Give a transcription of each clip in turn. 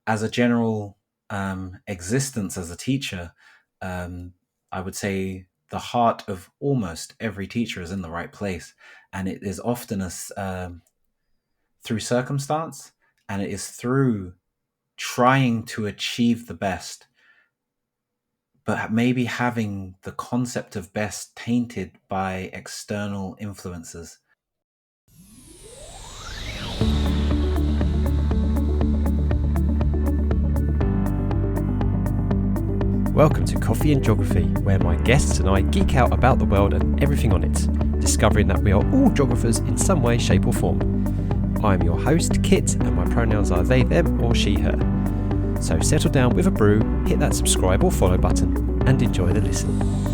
as a general existence as a teacher, I would say the heart of almost every teacher is in the right place, and it is often through circumstance, and it is through trying to achieve the best, but maybe having the concept of best tainted by external influences. Welcome to Coffee and Geography, where my guests and I geek out about the world and everything on it, discovering that we are all geographers in some way, shape or form. I am your host, Kit, and my pronouns are they, them or she, her. So settle down with a brew, hit that subscribe or follow button, and enjoy the listen.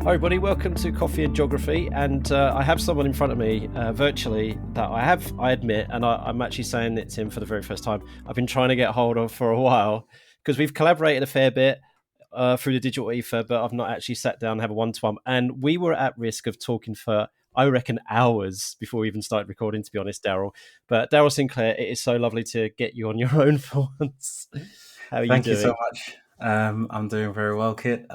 Hi everybody, welcome to Coffee and Geography, and I have someone in front of me virtually that I admit, and I'm actually saying it's him for the very first time, I've been trying to get hold of for a while, because we've collaborated a fair bit through the digital ether, but I've not actually sat down and have a one-to-one, and we were at risk of talking for, I reckon, hours before we even started recording, to be honest, Daryl. But Daryl Sinclair, it is so lovely to get you on your own for once. How are you doing? Thank you so much. I'm doing very well, Kit.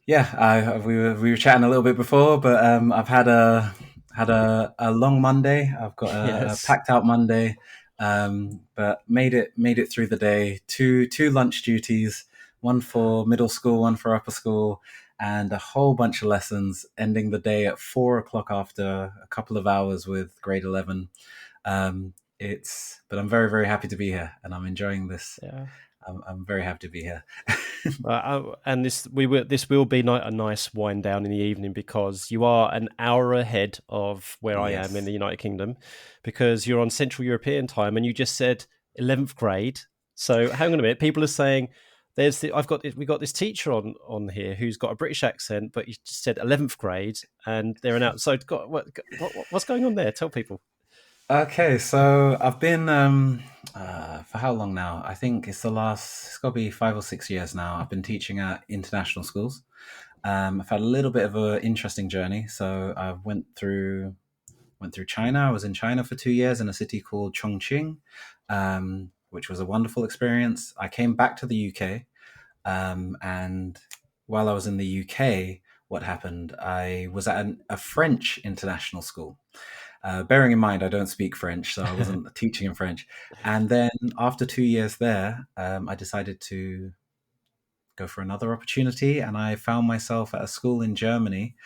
We were chatting a little bit before, but I've had a long Monday. I've got a packed out Monday, but made it through the day. Two lunch duties, one for middle school, one for upper school, and a whole bunch of lessons. Ending the day at 4:00 after a couple of hours with grade 11. But I'm very, very happy to be here, and I'm enjoying this. Yeah. I'm very happy to be here. And this will be a nice wind down in the evening, because you are an hour ahead of where I am in the United Kingdom, because you're on Central European time, and you just said 11th grade. So hang on a minute, people are saying we got this teacher on here who's got a British accent, but you just said 11th grade, and they're an out. So what's going on there? Tell people. Okay, so I've been for how long now? I think it's got to be 5 or 6 years now. I've been teaching at international schools. I've had a little bit of an interesting journey. So I went through China. I was in China for 2 years in a city called Chongqing, which was a wonderful experience. I came back to the UK, and while I was in the UK, what happened? I was at a French international school. Bearing in mind, I don't speak French, so I wasn't teaching in French. And then after 2 years there, I decided to go for another opportunity. And I found myself at a school in Germany,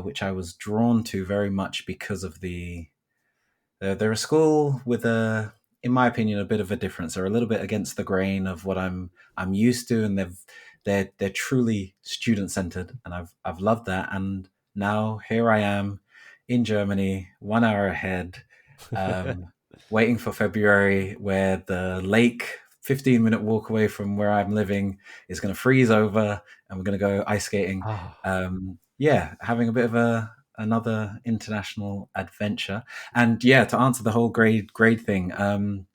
which I was drawn to very much because of they're a school with in my opinion, a bit of a difference. They're a little bit against the grain of what I'm used to, and they're truly student centered, and I've loved that. And now here I am in Germany, 1 hour ahead, waiting for February, where the lake, 15-minute walk away from where I'm living, is going to freeze over, and we're going to go ice skating. Having a bit of another international adventure. And to answer the whole grade thing.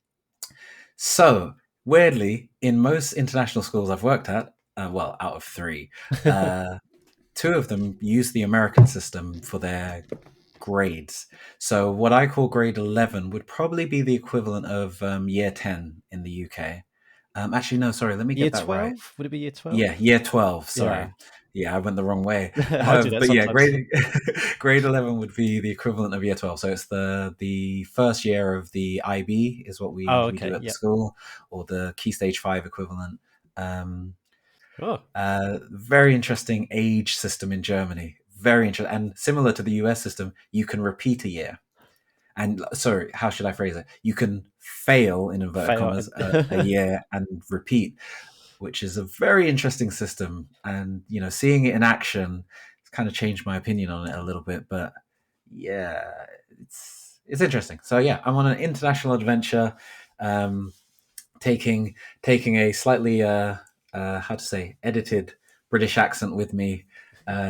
So weirdly, in most international schools I've worked at, out of 3, 2 of them use the American system for their grades. So what I call grade 11 would probably be the equivalent of year 10 in the UK. Actually, no, sorry, let me get that 12? right. Would it be year 12? Yeah, year 12, sorry. Yeah, I went the wrong way. I do that but yeah, sometimes. grade 11 would be the equivalent of year 12. So it's the first year of the IB is what we do at the school, or the Key Stage 5 equivalent. Very interesting age system in Germany. Very interesting. And similar to the US system, you can repeat a year. And sorry, how should I phrase it? You can fail, in inverted commas, a year and repeat, which is a very interesting system. And, seeing it in action, it's kind of changed my opinion on it a little bit. But yeah, it's interesting. So yeah, I'm on an international adventure, taking a slightly, edited British accent with me,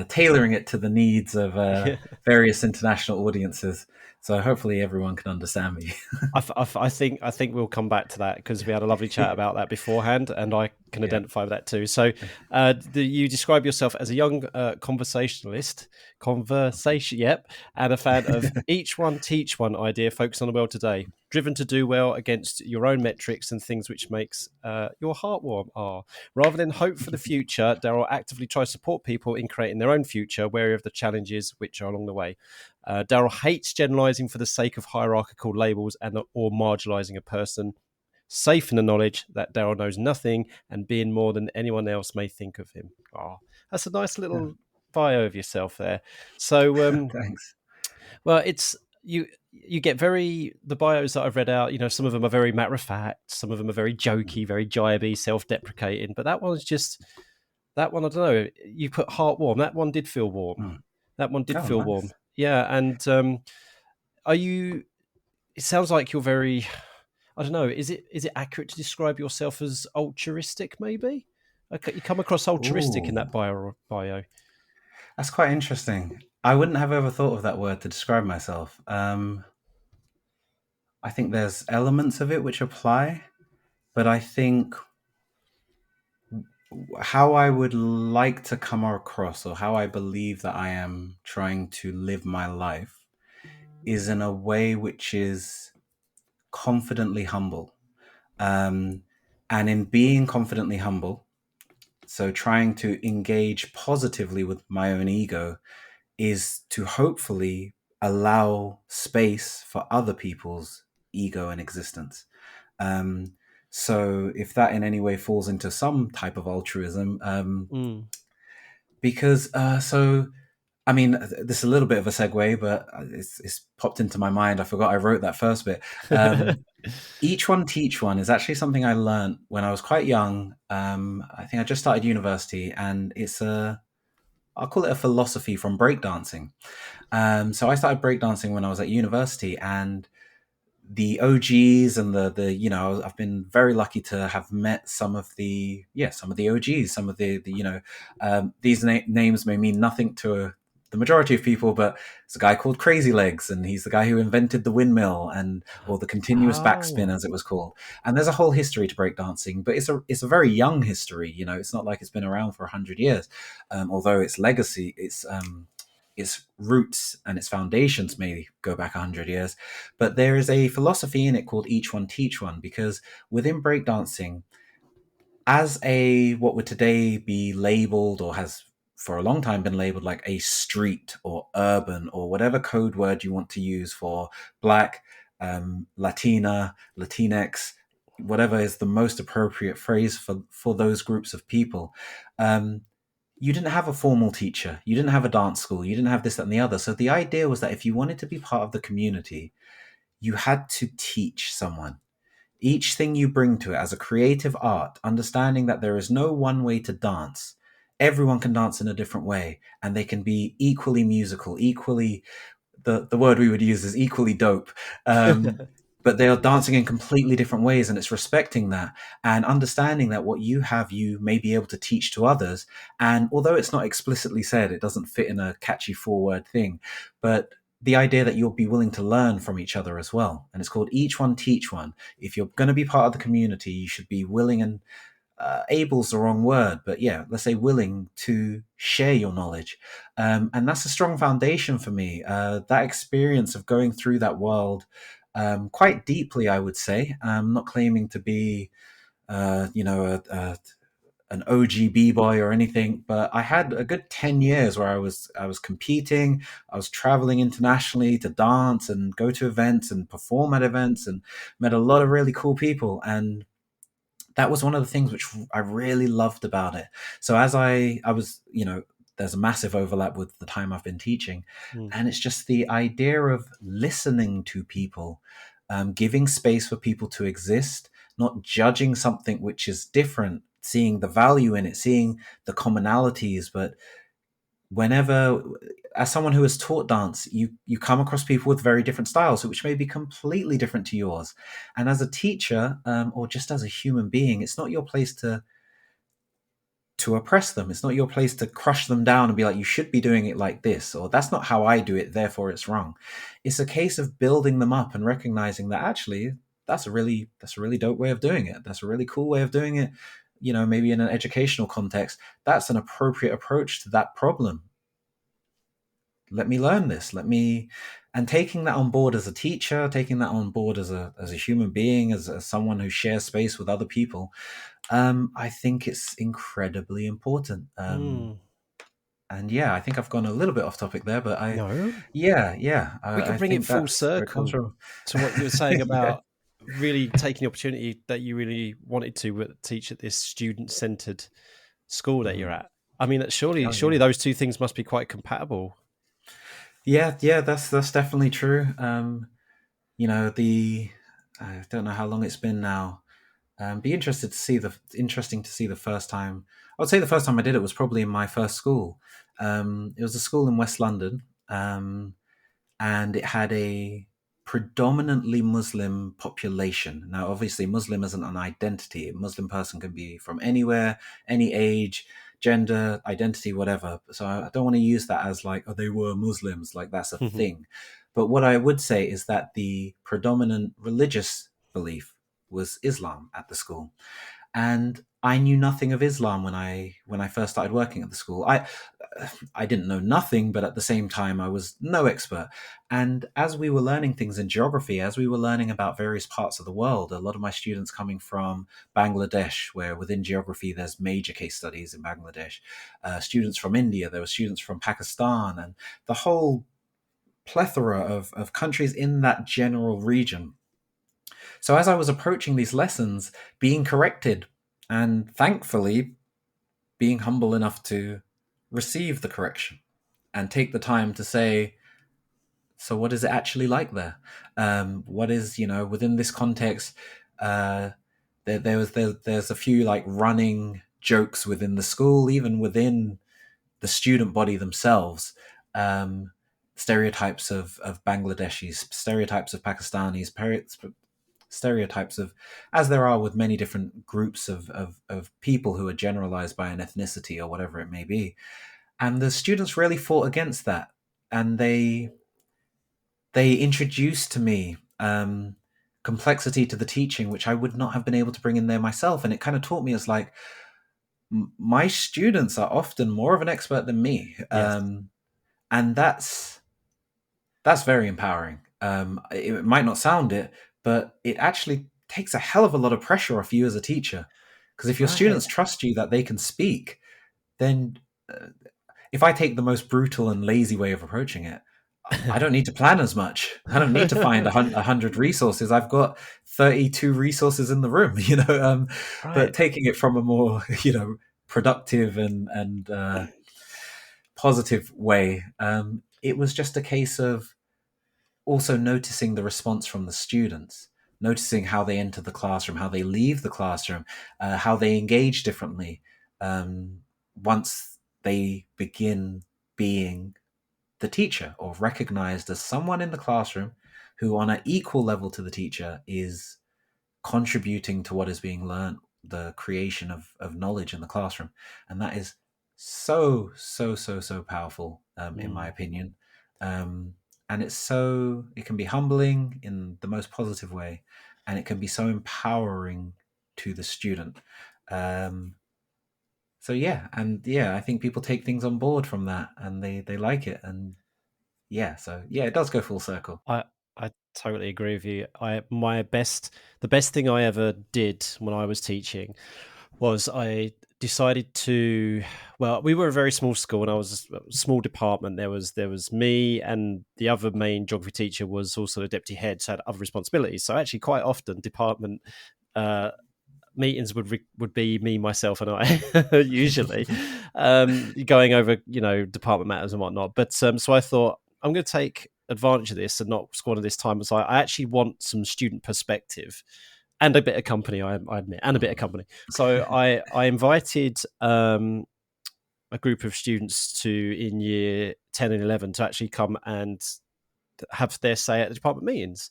tailoring it to the needs of various international audiences. So hopefully everyone can understand me. I think we'll come back to that because we had a lovely chat Yeah. about that beforehand, and I can Yeah. identify with that too. So, you describe yourself as a young conversationalist, yep, and a fan of each one teach one idea, focus on the world today, driven to do well against your own metrics and things which makes your heart warm. Rather than hope for the future, Daryl actively tries to support people in creating their own future, wary of the challenges which are along the way. Daryl hates generalizing for the sake of hierarchical labels or marginalizing a person, safe in the knowledge that Daryl knows nothing and being more than anyone else may think of him. Oh, that's a nice Yeah. little bio of yourself there. So, Thanks. well, it's you get the bios that I've read out. Some of them are very matter of fact, some of them are very jokey, very jibey, self-deprecating. But that one. I don't know. You put heart warm. That one did feel warm. Mm. That one did Oh, feel warm. nice. Yeah, and are you? It sounds like you're very. I don't know. Is it accurate to describe yourself as altruistic? Maybe. Okay, you come across altruistic in Ooh, that bio. that's quite interesting. I wouldn't have ever thought of that word to describe myself. I think there's elements of it which apply, but I think how I would like to come across, or how I believe that I am trying to live my life, is in a way which is confidently humble. Um, and in being confidently humble, so trying to engage positively with my own ego, is to hopefully allow space for other people's ego and existence. Um, so if that in any way falls into some type of altruism, Mm. because so I mean, this is a little bit of a segue, but it's popped into my mind. I forgot I wrote that first bit. Each one teach one is actually something I learned when I was quite young. I think I just started university, and I'll call it a philosophy from breakdancing. So I started breakdancing when I was at university, and the OGs and the I've been very lucky to have met some of the OGs, some of these names may mean nothing to the majority of people, but it's a guy called Crazy Legs, and he's the guy who invented the windmill or the continuous backspin, Oh. as it was called. And there's a whole history to breakdancing, but it's a very young history. It's not like it's been around for 100 years, although its legacy, its roots and its foundations may go back 100 years. But there is a philosophy in it called each one teach one, because within breakdancing, as a what would today be labeled, or has for a long time been labeled, like a street or urban or whatever code word you want to use for Black, Latina, Latinx, whatever is the most appropriate phrase for those groups of people. Um, you didn't have a formal teacher, you didn't have a dance school, you didn't have this, that, and the other. So the idea was that if you wanted to be part of the community, you had to teach someone. Each thing you bring to it as a creative art, understanding that there is no one way to dance. Everyone can dance in a different way, and they can be equally musical, equally, the word we would use is equally dope. But they are dancing in completely different ways, and it's respecting that and understanding that what you have, you may be able to teach to others. And although it's not explicitly said, it doesn't fit in a catchy four-word thing, but the idea that you'll be willing to learn from each other as well. And it's called each one teach one. If you're going to be part of the community, you should be willing, and able's the wrong word, but yeah, let's say willing to share your knowledge. And that's a strong foundation for me. That experience of going through that world quite deeply, I would say. I'm not claiming to be, an OG boy or anything, but I had a good 10 years where I was competing. I was traveling internationally to dance and go to events and perform at events, and met a lot of really cool people. And that was one of the things which I really loved about it. So as I was, there's a massive overlap with the time I've been teaching, Mm. and it's just the idea of listening to people, giving space for people to exist, not judging something which is different, seeing the value in it, seeing the commonalities. But whenever, as someone who has taught dance, you come across people with very different styles, which may be completely different to yours. And as a teacher, or just as a human being, it's not your place to oppress them. It's not your place to crush them down and be like, you should be doing it like this, or that's not how I do it, therefore it's wrong. It's a case of building them up and recognizing that actually that's a really dope way of doing it. That's a really cool way of doing it. Maybe in an educational context, that's an appropriate approach to that problem. Let me learn this. And taking that on board as a teacher, taking that on board as a human being, as someone who shares space with other people, I think it's incredibly important. And yeah, I think I've gone a little bit off topic there, but No, we I could bring it think full that's where it comes circle from. to what you were saying Yeah. about really taking the opportunity that you really wanted to teach at this student-centered school that you're Mm. at. I mean, surely, Oh yeah. those two things must be quite compatible. Yeah, that's definitely true. The I don't know how long it's been now. Be interesting to see the first time. I would say the first time I did it was probably in my first school. It was a school in West London, and it had a predominantly Muslim population. Now, obviously, Muslim isn't an identity. A Muslim person can be from anywhere, any age, gender, identity, whatever. So I don't want to use that as like, oh, they were Muslims, like that's a thing. But what I would say is that the predominant religious belief was Islam at the school, and I knew nothing of Islam when I first started working at the school. I didn't know nothing, but at the same time, I was no expert. And as we were learning things in geography, as we were learning about various parts of the world, a lot of my students coming from Bangladesh, where within geography there's major case studies in Bangladesh, students from India, there were students from Pakistan, and the whole plethora of countries in that general region. So as I was approaching these lessons, being corrected, and thankfully being humble enough to receive the correction and take the time to say, so what is it actually like there? What is, within this context, there's a few like running jokes within the school, even within the student body themselves. Stereotypes of Bangladeshis, stereotypes of Pakistanis, stereotypes of, as there are with many different groups of people who are generalized by an ethnicity or whatever it may be. And the students really fought against that. And they introduced to me complexity to the teaching, which I would not have been able to bring in there myself. And it kind of taught me as like, my students are often more of an expert than me. Yes. And that's very empowering. It might not sound it, but it actually takes a hell of a lot of pressure off you as a teacher. Because if your Right. students trust you that they can speak, then if I take the most brutal and lazy way of approaching it, I don't need to plan as much. I don't need to find 100 resources. I've got 32 resources in the room, but Right. taking it from a more, productive and positive way, it was just a case of also noticing the response from the students, noticing how they enter the classroom, how they leave the classroom, how they engage differently once they begin being the teacher or recognized as someone in the classroom who, on an equal level to the teacher, is contributing to what is being learned, the creation of knowledge in the classroom. And that is so, so, so, so powerful, in my opinion. And it can be humbling in the most positive way, and it can be so empowering to the student. So yeah, and yeah, I think people take things on board from that, and they like it, and yeah, so yeah, it does go full circle. I totally agree with you. The best thing I ever did when I was teaching was I decided to, well, we were a very small school and I was a small department. There was me, and the other main geography teacher was also the deputy head, so had other responsibilities. So actually quite often department uh, meetings would be me, myself, and I usually going over department matters and whatnot. But so I thought I'm going to take advantage of this and not squander this time. So I actually want some student perspective and a bit of company. I admit, and a bit of company. So I invited a group of students in year 10 and 11 to actually come and have their say at the department meetings.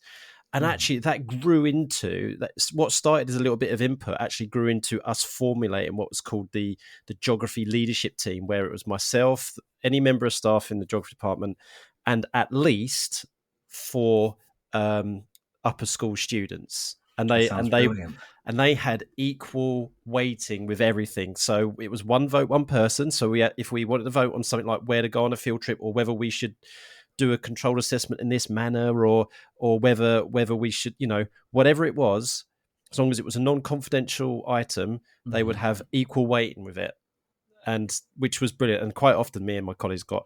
And Mm. actually that grew into what started as a little bit of input actually grew into us formulating what was called the geography leadership team, where it was myself, any member of staff in the geography department, and at least four upper school students, and That they sounds and they brilliant. and they had equal weighting with everything. So it was one vote, one person. So if we wanted to vote on something like where to go on a field trip, or whether we should do a controlled assessment in this manner, or whether we should, whatever it was, as long as it was a non-confidential item, they would Mhm. have equal weighting with it, and which was brilliant. And quite often, me and my colleagues got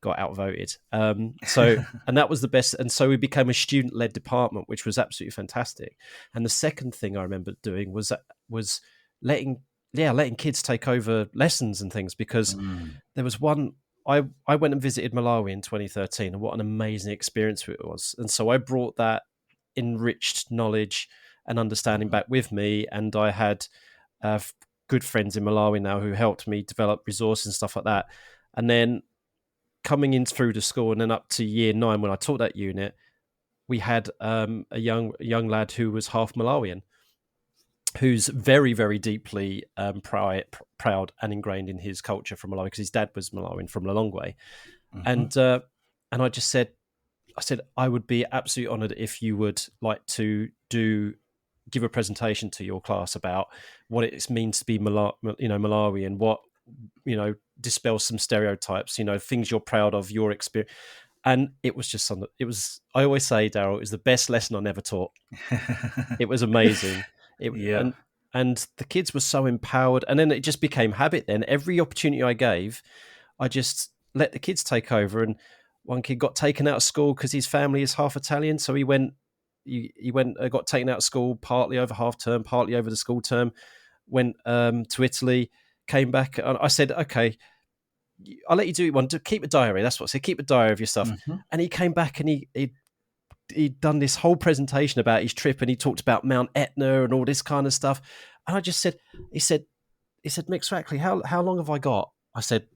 outvoted. And that was the best. And so we became a student-led department, which was absolutely fantastic. And the second thing I remember doing was letting letting kids take over lessons and things, because Mm. there was one. I went and visited Malawi in 2013, and what an amazing experience it was. And so I brought that enriched knowledge and understanding Mhm. back with me, and I had uh, good friends in Malawi now who helped me develop resources and stuff like that. And then coming in through the school, and then up to year 9 when I taught that unit, we had a young lad who was half Malawian, who's very, very deeply proud and ingrained in his culture from Malawi, because his dad was Malawian from Lilongwe. Mhm. And I just said, I would be absolutely honoured if you would like to give a presentation to your class about what it means to be Malawi, and what, dispel some stereotypes, things you're proud of, your experience. And it was just something. It was. I always say, Daryl, it was the best lesson I never taught. It was amazing. It Yeah. and the kids were so empowered, and then it just became habit. Then every opportunity I gave, I just let the kids take over. And one kid got taken out of school because his family is half Italian, so he went. He went, got taken out of school partly over half term, partly over the school term. Went to Italy, came back, and I said, "Okay, I'll let you do one. Keep a diary." That's what I said. Keep a diary of your stuff. Mhm. And he came back, and he'd done this whole presentation about his trip, and he talked about Mount Etna and all this kind of stuff. And I just said, he said, Mick Swackley, how long have I got? I said,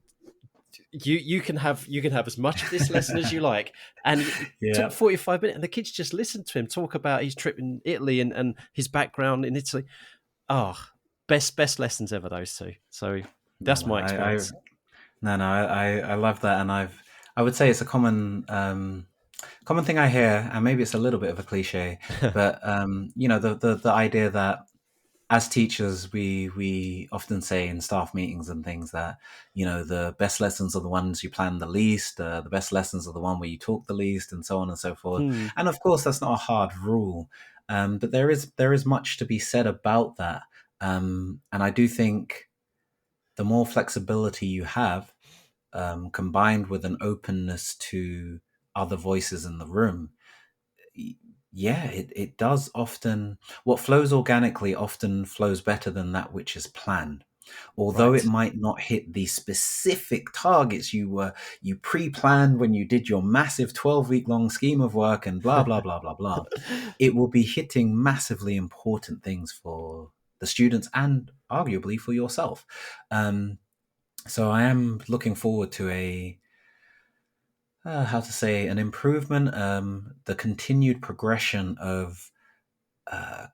you can have as much of this lesson as you like. And it took Yeah. 45 minutes, and the kids just listened to him talk about his trip in Italy, and his background in Italy. Oh, best lessons ever, those two. So No, that's no, my I experience. no, no, I love that, and I would say it's a common thing I hear, and maybe it's a little bit of a cliche, but the idea that as teachers we often say in staff meetings and things that the best lessons are the ones you plan the least, the best lessons are the one where you talk the least, and so on and so forth. Hmm. And of course, that's not a hard rule, but there is much to be said about that. And I do think the more flexibility you have, combined with an openness to other voices in the room, yeah, it does often, what flows organically often flows better than that which is planned. Although it Right. might not hit the specific targets you pre-planned when you did your massive 12-week long scheme of work and blah blah blah blah blah, it will be hitting massively important things for the students and arguably for yourself. So I am looking forward to how to say, an improvement, the continued progression of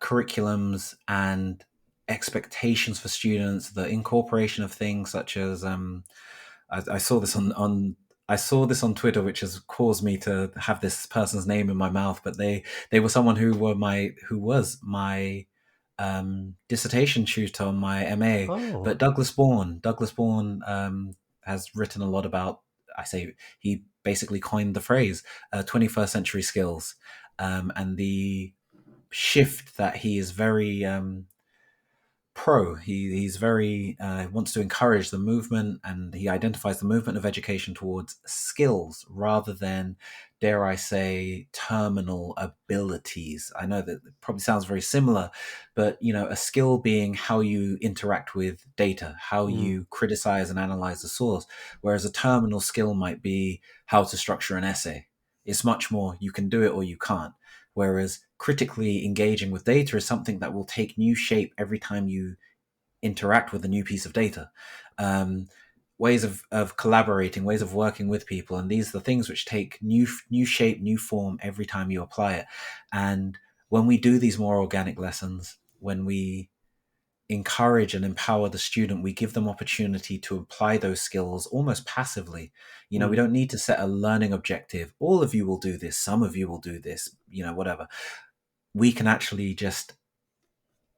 curriculums and expectations for students, the incorporation of things such as I saw this on Twitter, which has caused me to have this person's name in my mouth. But they were someone who was my dissertation tutor on my MA. Oh. But Douglas Bourne has written a lot about. I say he basically coined the phrase 21st century skills, and the shift that he is very he's very wants to encourage the movement, and he identifies the movement of education towards skills rather than, dare I say, terminal abilities. I know that it probably sounds very similar, but a skill being how you interact with data, how Mm. you criticize and analyze the source, whereas a terminal skill might be how to structure an essay. It's much more you can do it or you can't. Whereas critically engaging with data is something that will take new shape every time you interact with a new piece of data. Um, ways of collaborating, ways of working with people. And these are the things which take new shape, new form every time you apply it. And when we do these more organic lessons, when we encourage and empower the student, we give them opportunity to apply those skills almost passively. We don't need to set a learning objective. All of you will do this, some of you will do this, whatever. We can actually just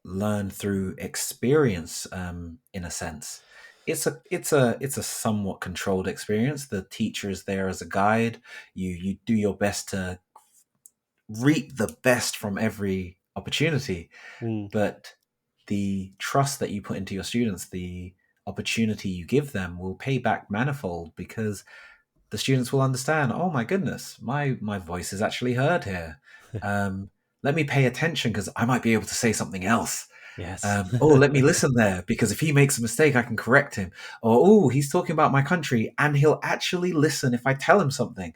learn through experience, in a sense. It's a somewhat controlled experience. The teacher is there as a guide. You do your best to reap the best from every opportunity, but the trust that you put into your students, the opportunity you give them, will pay back manifold, because the students will understand, oh my goodness, my voice is actually heard here. Let me pay attention, because I might be able to say something else. Yes. Let me listen there, because if he makes a mistake, I can correct him. Or, oh, he's talking about my country, and he'll actually listen if I tell him something.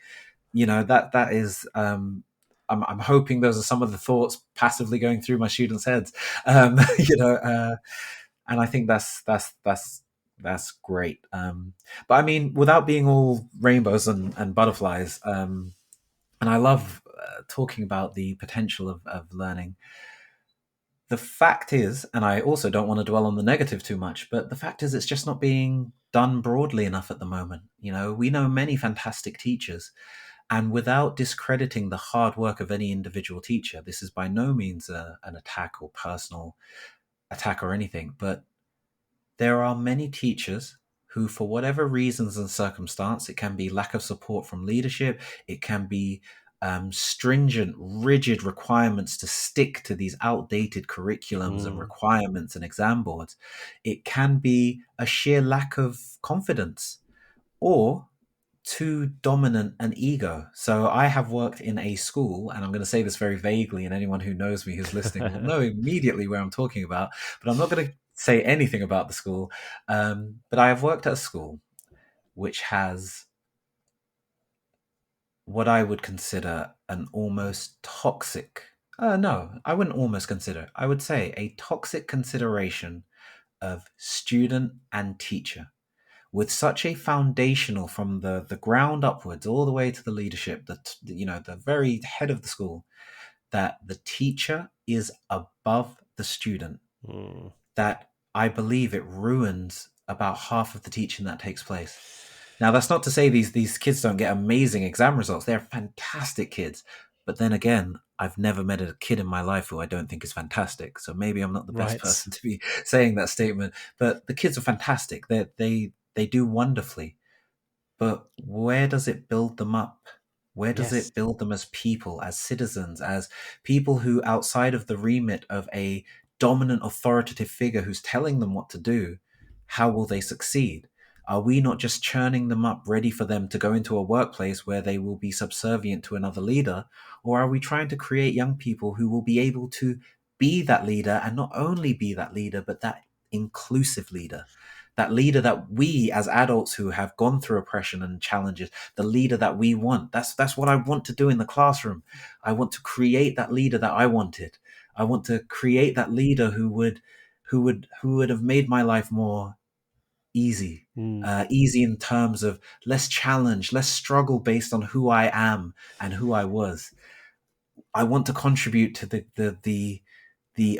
That is, I'm hoping those are some of the thoughts passively going through my students' heads. And I think that's great. But I mean, without being all rainbows and butterflies, and I love talking about the potential of learning. The fact is, and I also don't want to dwell on the negative too much, but the fact is, it's just not being done broadly enough at the moment. We know many fantastic teachers, and without discrediting the hard work of any individual teacher, this is by no means an attack or personal attack or anything, but there are many teachers who, for whatever reasons and circumstance, it can be lack of support from leadership, it can be stringent, rigid requirements to stick to these outdated curriculums and requirements and exam boards. It can be a sheer lack of confidence, or too dominant an ego. So I have worked in a school, and I'm going to say this very vaguely, and anyone who knows me who's listening will know immediately where I'm talking about, but I'm not going to say anything about the school. But I have worked at a school which has what I would consider an almost toxic, no, I wouldn't almost consider, I would say a toxic consideration of student and teacher, with such a foundational from the ground upwards all the way to the leadership, the very head of the school, that the teacher is above the student. That I believe it ruins about half of the teaching that takes place. Now, that's not to say these kids don't get amazing exam results. They're fantastic kids. But then again, I've never met a kid in my life who I don't think is fantastic. So maybe I'm not the best person to be saying that statement. But the kids are fantastic. They do wonderfully. But where does it build them up? Where does it build them as people, as citizens, as people who, outside of the remit of a dominant authoritative figure who's telling them what to do, how will they succeed? Are we not just churning them up, ready for them to go into a workplace where they will be subservient to another leader? Or are we trying to create young people who will be able to be that leader, and not only be that leader, but that inclusive leader? That leader that we as adults who have gone through oppression and challenges, the leader that we want. That's what I want to do in the classroom. I want to create that leader that I wanted. I want to create that leader who would have made my life more easy. Easy in terms of less challenge, less struggle based on who I am and who I was. I want to contribute to the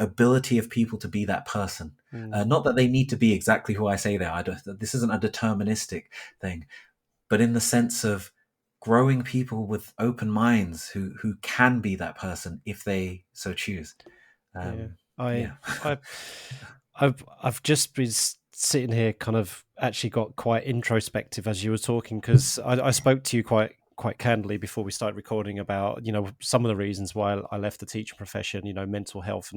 ability of people to be that person. Not that they need to be exactly who I say they are. This isn't a deterministic thing, but in the sense of growing people with open minds who can be that person if they so choose. I've just been sitting here, kind of actually got quite introspective as you were talking, because I spoke to you quite candidly before we started recording about some of the reasons why I left the teaching profession, mental health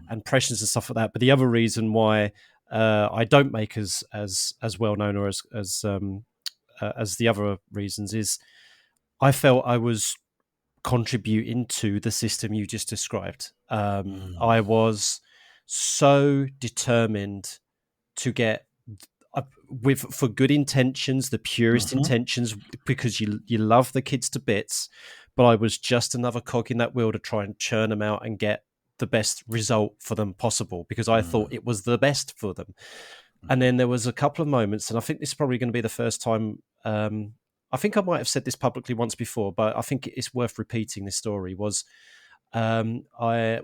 and pressures and stuff like that. But the other reason why I don't make as well known, or as the other reasons, is I felt I was contributing to the system you just described. I was so determined to get, for good intentions, the purest intentions, because you love the kids to bits, but I was just another cog in that wheel to try and churn them out and get the best result for them possible, because I thought it was the best for them. And then there was a couple of moments, and I think this is probably going to be the first time. I think I might have said this publicly once before, but I think it's worth repeating. This story was I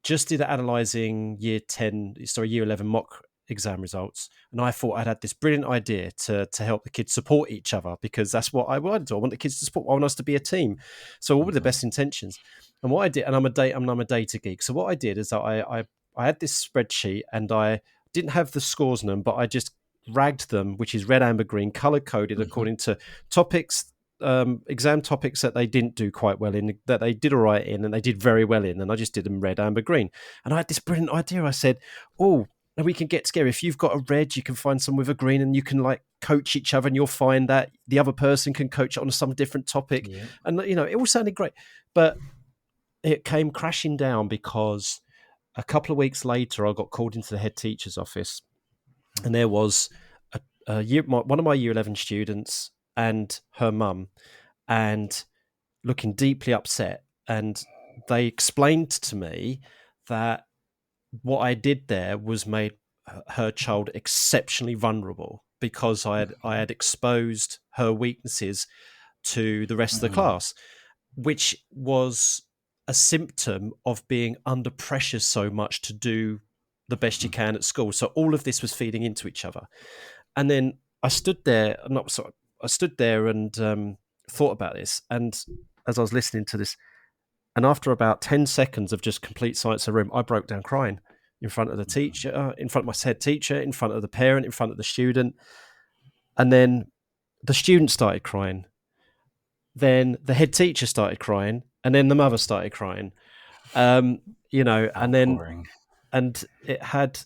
just did analysing year 11 mock exam results, and I thought I'd had this brilliant idea to help the kids support each other, because that's what I wanted to. I want the kids to support. I want us to be a team. So all with the Mhm. best intentions. And what I did, and I'm a data geek. So what I did is that I had this spreadsheet, and I didn't have the scores in them, but I just ragged them, which is red, amber, green, color coded Mhm. according to topics, exam topics that they didn't do quite well in, that they did all right in, and they did very well in. And I just did them red, amber, green. And I had this brilliant idea. I said, oh, and we can get together. If you've got a red, you can find some with a green, and you can like coach each other, and you'll find that the other person can coach on some different topic. Yeah. And, it all sounded great. But it came crashing down because a couple of weeks later, I got called into the head teacher's office, and there was one of my year 11 students and her mum, and looking deeply upset. And they explained to me that what I did there was made her child exceptionally vulnerable, because I had exposed her weaknesses to the rest of the Mhm. class, which was a symptom of being under pressure so much to do the best you Mhm. can at school. So all of this was feeding into each other. And then I stood there, not sorry, I stood there and thought about this. And as I was listening to this, and after about 10 seconds of just complete silence in the room, I broke down crying in front of the Mhm. teacher, in front of my head teacher, in front of the parent, in front of the student. And then the student started crying. Then the head teacher started crying. And then the mother started crying. Um, and then, Outpouring. and it had,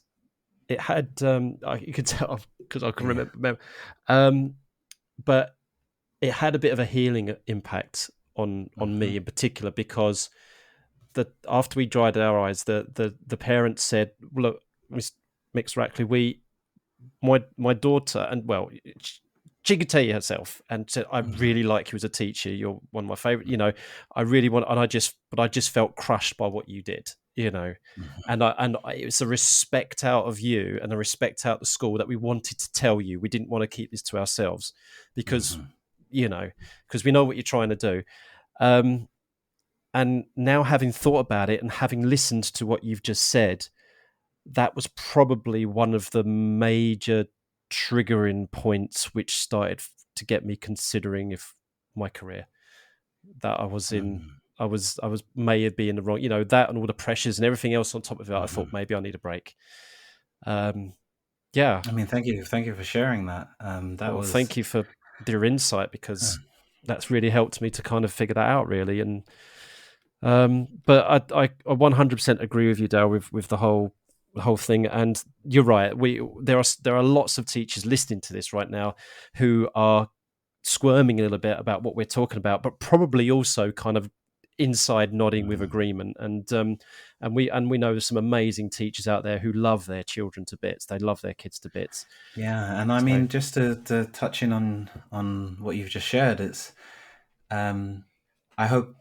you could tell because I can Yeah. remember, um, but it had a bit of a healing impact on Mhm. me in particular, because after we dried our eyes, the parents said, "Look, Mix Rackley, my daughter, and well, she could tell you herself, and said, I Mhm. really like you as a teacher. You're one of my favorite. I really want, and I just felt crushed by what you did. Mhm. And it was a respect out of you and a respect out of the school that we wanted to tell you. We didn't want to keep this to ourselves, because Mhm. you know because we know what you're trying to do." Um, and now, having thought about it and having listened to what you've just said, that was probably one of the major triggering points which started to get me considering if my career, that Mhm. I was may have been in the wrong, that and all the pressures and everything else on top of it. I thought Mhm. maybe I need a break. Um, yeah. I mean, thank you for sharing that. That Well, was. thank you for your insight, uh, because that's really helped me to kind of figure that out, really. And but I 100% agree with you, Dale, with the whole thing. And you're right. There are lots of teachers listening to this right now who are squirming a little bit about what we're talking about, but probably also kind of inside nodding with mhm. agreement. And we know there's some amazing teachers out there who love their children to bits. They love their kids to bits. Yeah, and I So mean, just to touch in on what you've just shared, it's um, I hope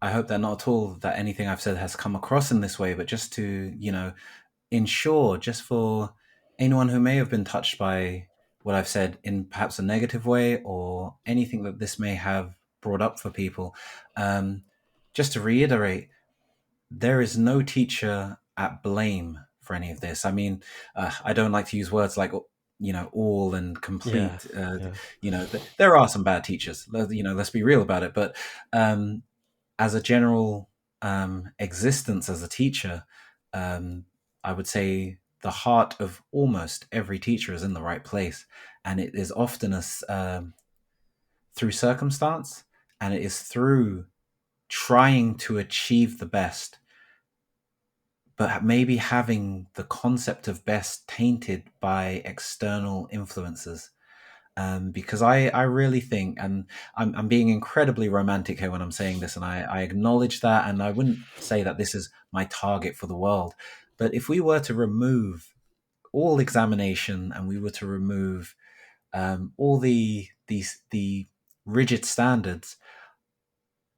that not at all that anything I've said has come across in this way, but just to ensure, just for anyone who may have been touched by what I've said in perhaps a negative way, or anything that this may have brought up for people, um, just to reiterate, there is no teacher at blame for any of this. I mean, I don't like to use words like all and yeah, complete. yeah. There are some bad teachers. Let's be real about it. But as a general existence as a teacher, um, I would say the heart of almost every teacher is in the right place, and it is often through circumstance, and it is through trying to achieve the best, but maybe having the concept of best tainted by external influences. Because I really think, and I'm being incredibly romantic here when I'm saying this, and I acknowledge that, and I wouldn't say that this is my target for the world. But if we were to remove all examination, and we were to remove all the rigid standards,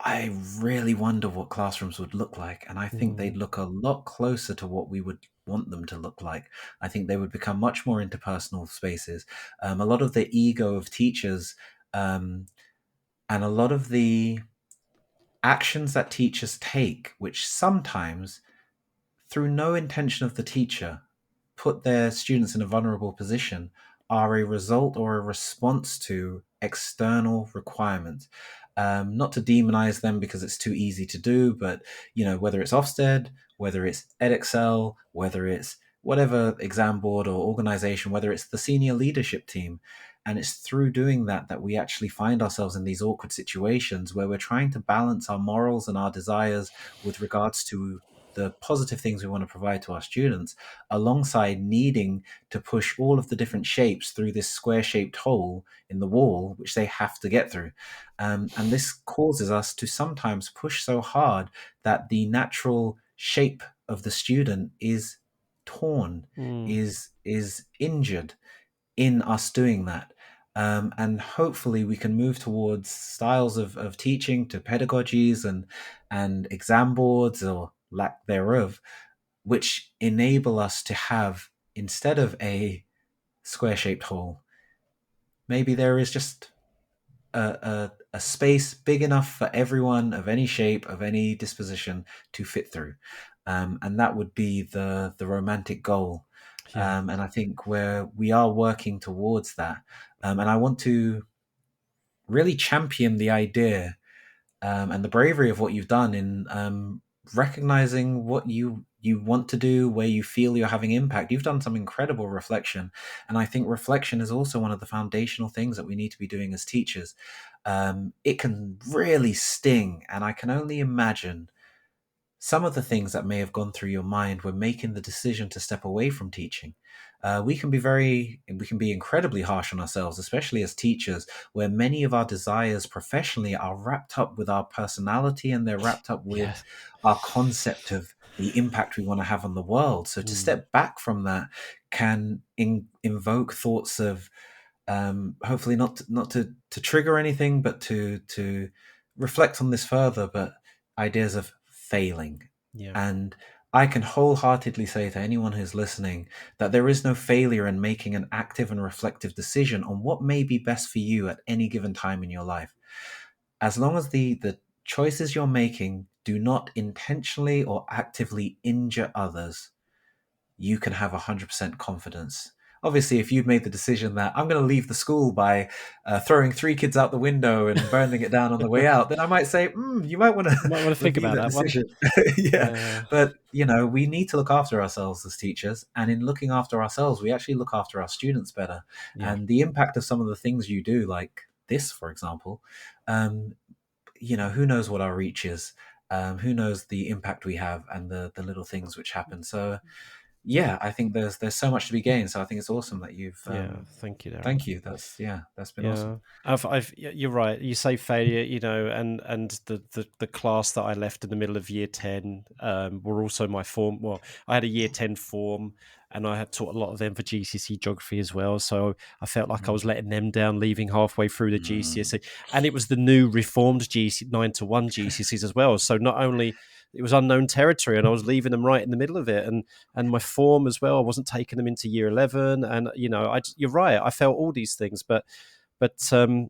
I really wonder what classrooms would look like, and I think Mm, they'd look a lot closer to what we would want them to look like. I think they would become much more interpersonal spaces. A lot of the ego of teachers, and a lot of the actions that teachers take, which sometimes, through no intention of the teacher, put their students in a vulnerable position, are a result or a response to external requirements. Not to demonize them because it's too easy to do, but whether it's Ofsted, whether it's Edexcel, whether it's whatever exam board or organization, whether it's the senior leadership team, and it's through doing that we actually find ourselves in these awkward situations where we're trying to balance our morals and our desires with regards to the positive things we want to provide to our students, alongside needing to push all of the different shapes through this square shaped hole in the wall, which they have to get through. And this causes us to sometimes push so hard that the natural shape of the student is torn, is injured in us doing that. And hopefully we can move towards styles of teaching, to pedagogies and exam boards or lack thereof, which enable us to have, instead of a square shaped hole, maybe there is just a space big enough for everyone of any shape, of any disposition to fit through. And that would be the romantic goal. And I think where we are working towards that. And I want to really champion the idea, and the bravery of what you've done in recognizing what you want to do, where you feel you're having impact. You've done some incredible reflection, and I think reflection is also one of the foundational things that we need to be doing as teachers. It can really sting, and I can only imagine some of the things that may have gone through your mind when making the decision to step away from teaching. We can be incredibly harsh on ourselves, especially as teachers, where many of our desires professionally are wrapped up with our personality, and they're wrapped up with our concept of the impact we want to have on the world. So to step back from that can invoke thoughts of, hopefully not to trigger anything, but to reflect on this further, but ideas of failing. And I can wholeheartedly say to anyone who's listening that there is no failure in making an active and reflective decision on what may be best for you at any given time in your life. As long as the choices you're making do not intentionally or actively injure others, you can have 100% confidence. Obviously, if you've made the decision that I'm going to leave the school by throwing 3 kids out the window and burning it down on the way out, then I might say, you might want to think review about that that decision. Yeah. But, we need to look after ourselves as teachers. And in looking after ourselves, we actually look after our students better. And the impact of some of the things you do, like this, for example, who knows what our reach is? Who knows the impact we have and the little things which happen? So, yeah, I think there's so much to be gained. So I think it's awesome that you've. Thank you, Daryl. Thank you. That's been awesome. You're right. You say failure, and the class that I left in the middle of year 10 were also my form. Well, I had a year 10 form, and I had taught a lot of them for GCSE geography as well. So I felt like I was letting them down, leaving halfway through the GCSE, and it was the new reformed 9-to-1 GCSEs as well. So not only it was unknown territory, and I was leaving them right in the middle of it, and my form as well. I wasn't taking them into year 11, and you're right. I felt all these things, but someone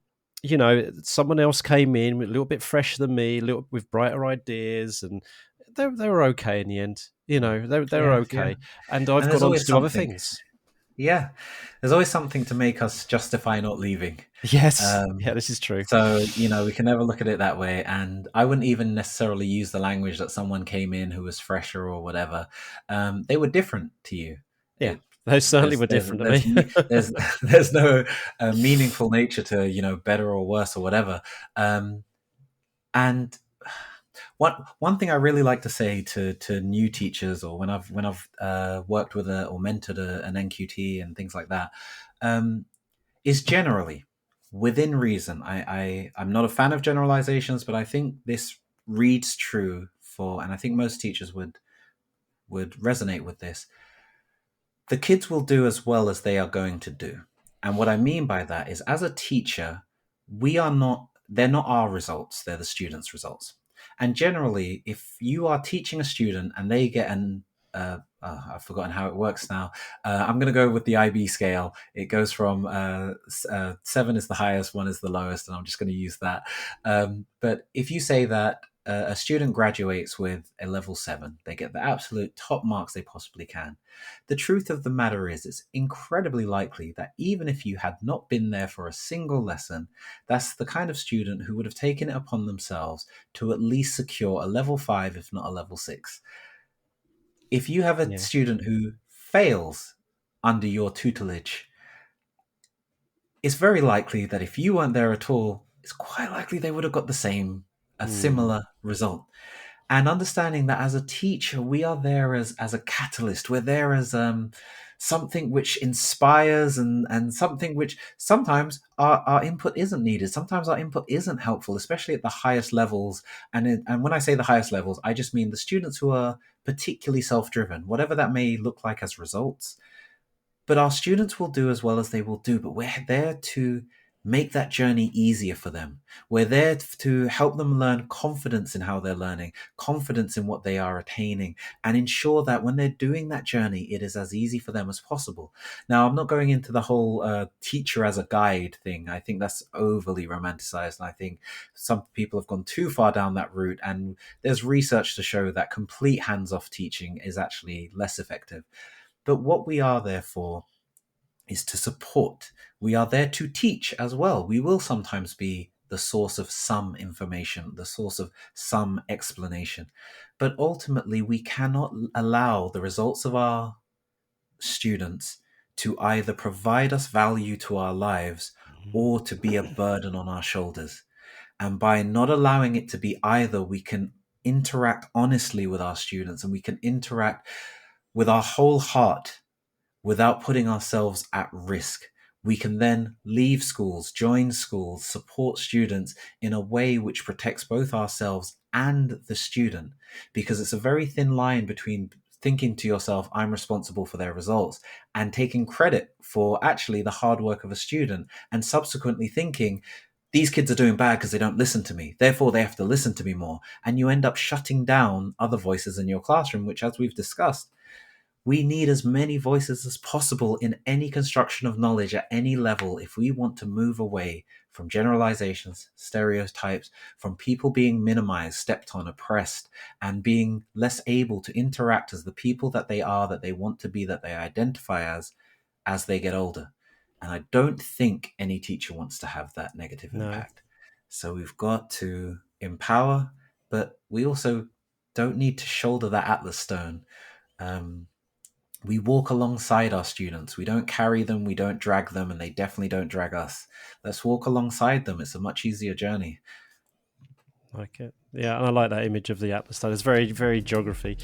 else came in a little bit fresher than me, with brighter ideas, and they were okay in the end. They were okay, and I've gone on to do other things. Yeah, there's always something to make us justify not leaving. Yes, this is true. So, we can never look at it that way. And I wouldn't even necessarily use the language that someone came in who was fresher or whatever. They were different to you. Yeah, they certainly were different to me. There's no meaningful nature to, better or worse or whatever. And one thing I really like to say to new teachers, or when I've worked with or mentored an NQT and things like that, is generally within reason. I'm not a fan of generalizations, but I think this reads true and I think most teachers would resonate with this. The kids will do as well as they are going to do. And what I mean by that is, as a teacher, they're not our results, they're the students' results. And generally, if you are teaching a student and they get I've forgotten how it works now. I'm going to go with the IB scale. It goes from 7 is the highest, 1 is the lowest, and I'm just going to use that. But if you say that a student graduates with a level 7, they get the absolute top marks they possibly can. The truth of the matter is, it's incredibly likely that even if you had not been there for a single lesson, that's the kind of student who would have taken it upon themselves to at least secure a level 5, if not a level 6. If you have a Yeah. student who fails under your tutelage, it's very likely that if you weren't there at all, it's quite likely they would have got a similar result. And understanding that as a teacher, we are there as a catalyst. We're there as something which inspires, and something which sometimes our input isn't needed. Sometimes our input isn't helpful, especially at the highest levels. And when I say the highest levels, I just mean the students who are particularly self-driven, whatever that may look like as results. But our students will do as well as they will do, but we're there to make that journey easier for them. We're there to help them learn confidence in how they're learning, confidence in what they are attaining, and ensure that when they're doing that journey, it is as easy for them as possible. Now, I'm not going into the whole teacher as a guide thing. I think that's overly romanticized, and I think some people have gone too far down that route, and there's research to show that complete hands-off teaching is actually less effective. But what we are there for is to support. We are there to teach as well. We will sometimes be the source of some information, the source of some explanation. But ultimately, we cannot allow the results of our students to either provide us value to our lives or to be a burden on our shoulders. And by not allowing it to be either, we can interact honestly with our students, and we can interact with our whole heart without putting ourselves at risk. We can then leave schools, join schools, support students in a way which protects both ourselves and the student, because it's a very thin line between thinking to yourself, I'm responsible for their results, and taking credit for actually the hard work of a student, and subsequently thinking, these kids are doing bad because they don't listen to me, therefore they have to listen to me more. And you end up shutting down other voices in your classroom, which, as we've discussed, we need as many voices as possible in any construction of knowledge at any level if we want to move away from generalizations, stereotypes, from people being minimized, stepped on, oppressed, and being less able to interact as the people that they are, that they want to be, that they identify as they get older. And I don't think any teacher wants to have that negative No. impact. So we've got to empower, but we also don't need to shoulder that Atlas stone. We walk alongside our students. We don't carry them, we don't drag them, and they definitely don't drag us. Let's walk alongside them. It's a much easier journey. Like it. Yeah, and I like that image of the Atlas stone. It's very, very geography.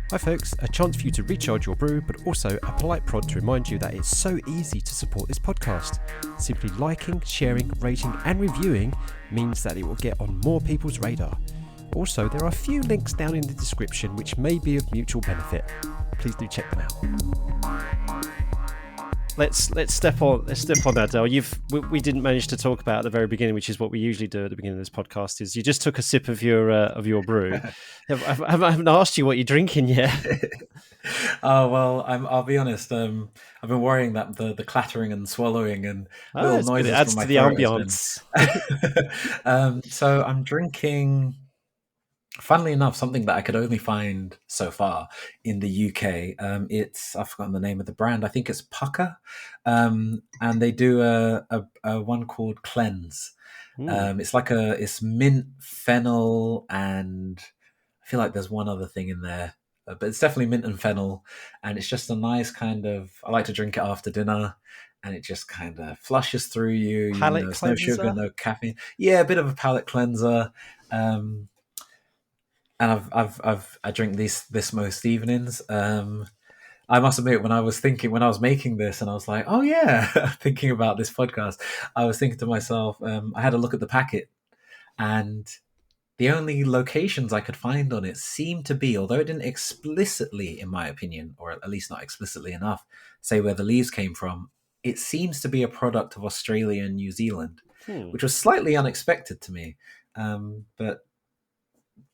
Hi folks, a chance for you to recharge your brew, but also a polite prod to remind you that it's so easy to support this podcast. Simply liking, sharing, rating and reviewing means that it will get on more people's radar. Also, there are a few links down in the description which may be of mutual benefit. Please do check them out. Let's step on that, Daryl. We didn't manage to talk about at the very beginning, which is what we usually do at the beginning of this podcast. Is you just took a sip of your brew. I haven't asked you what you're drinking yet. Oh well, I'll be honest. I've been worrying that the clattering and swallowing and little noises it adds from my to the throat ambience. So I'm drinking, funnily enough, something that I could only find so far in the UK. I've forgotten the name of the brand. I think it's Pukka, and they do a one called Cleanse. It's mint, fennel, and I feel like there's one other thing in there, but it's definitely mint and fennel, and it's just a nice kind of. I like to drink it after dinner, and it just kind of flushes through you. Palate It's no sugar, cleanser? no caffeine. Yeah, a bit of a palate cleanser. And I drink this most evenings. I must admit, when I was making this, and I was like, oh yeah, thinking about this podcast, I was thinking to myself, I had a look at the packet, and the only locations I could find on it seemed to be, although it didn't explicitly, in my opinion, or at least not explicitly enough, say where the leaves came from, it seems to be a product of Australia and New Zealand. which was slightly unexpected to me. But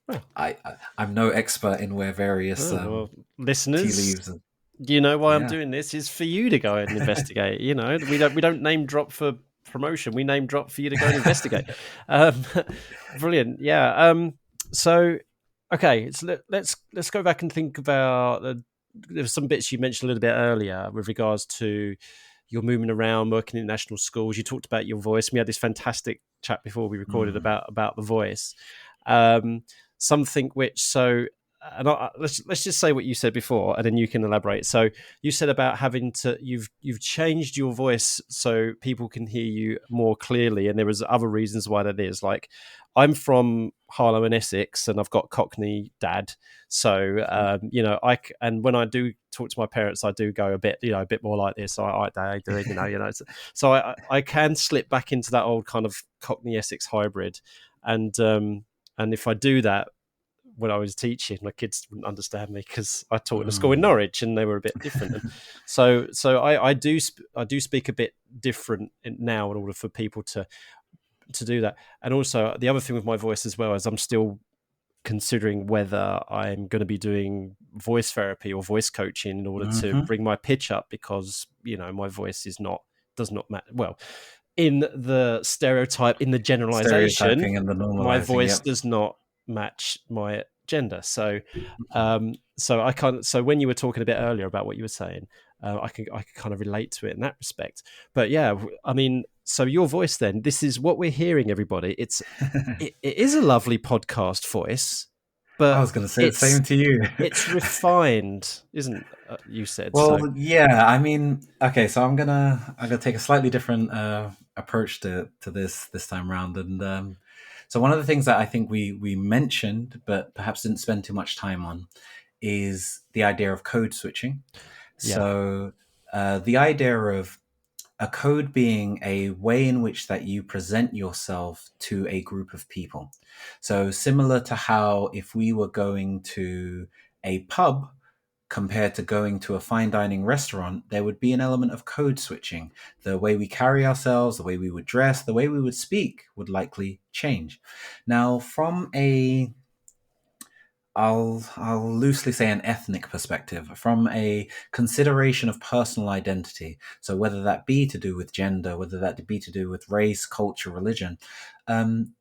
Well, I'm no expert in where various well, tea listeners, leaves. And, you know why I'm yeah. doing this is for you to go and investigate. You know, we don't name drop for promotion. We name drop for you to go and investigate. Um, brilliant. Yeah. So, okay, so let's go back and think about there were some bits you mentioned a little bit earlier with regards to your moving around, working in national schools. You talked about your voice. We had this fantastic chat before we recorded Mm. about the voice. Um, something which so and let's just say what you said before, and then you can elaborate. So you said about having to you've changed your voice so people can hear you more clearly, and there was other reasons why that is. Like I'm from Harlow and Essex, and I've got Cockney dad, so and when I do talk to my parents, I do go a bit a bit more like this. I Dad, doing so I can slip back into that old kind of Cockney Essex hybrid, and if I do that when I was teaching, my kids wouldn't understand me because I taught in a school in Mm. Norwich and they were a bit different. And so I do speak a bit different now in order for people to do that. And also the other thing with my voice as well is I'm still considering whether I'm going to be doing voice therapy or voice coaching in order to Hmm. bring my pitch up because my voice does not match well in the stereotype, in the generalization. Stereotyping and the My normalizing. voice Yep. does not match my gender. So I can't. So when you were talking a bit earlier about what you were saying, I can kind of relate to it in that respect. But yeah, I mean, so your voice then. This is what we're hearing, everybody. It is a lovely podcast voice, I but was going to say the same to you. it's refined, isn't you said so? Well, yeah. I mean, okay. So I'm gonna take a slightly different approach to this time round, and so one of the things that I think we mentioned, but perhaps didn't spend too much time on, is the idea of code switching. Yeah, So the idea of a code being a way in which that you present yourself to a group of people. So similar to how if we were going to a pub compared to going to a fine dining restaurant, there would be an element of code switching. The way we carry ourselves, the way we would dress, the way we would speak would likely change. Now, from a I'll loosely say an ethnic perspective, from a consideration of personal identity. So whether that be to do with gender, whether that be to do with race, culture, religion, um,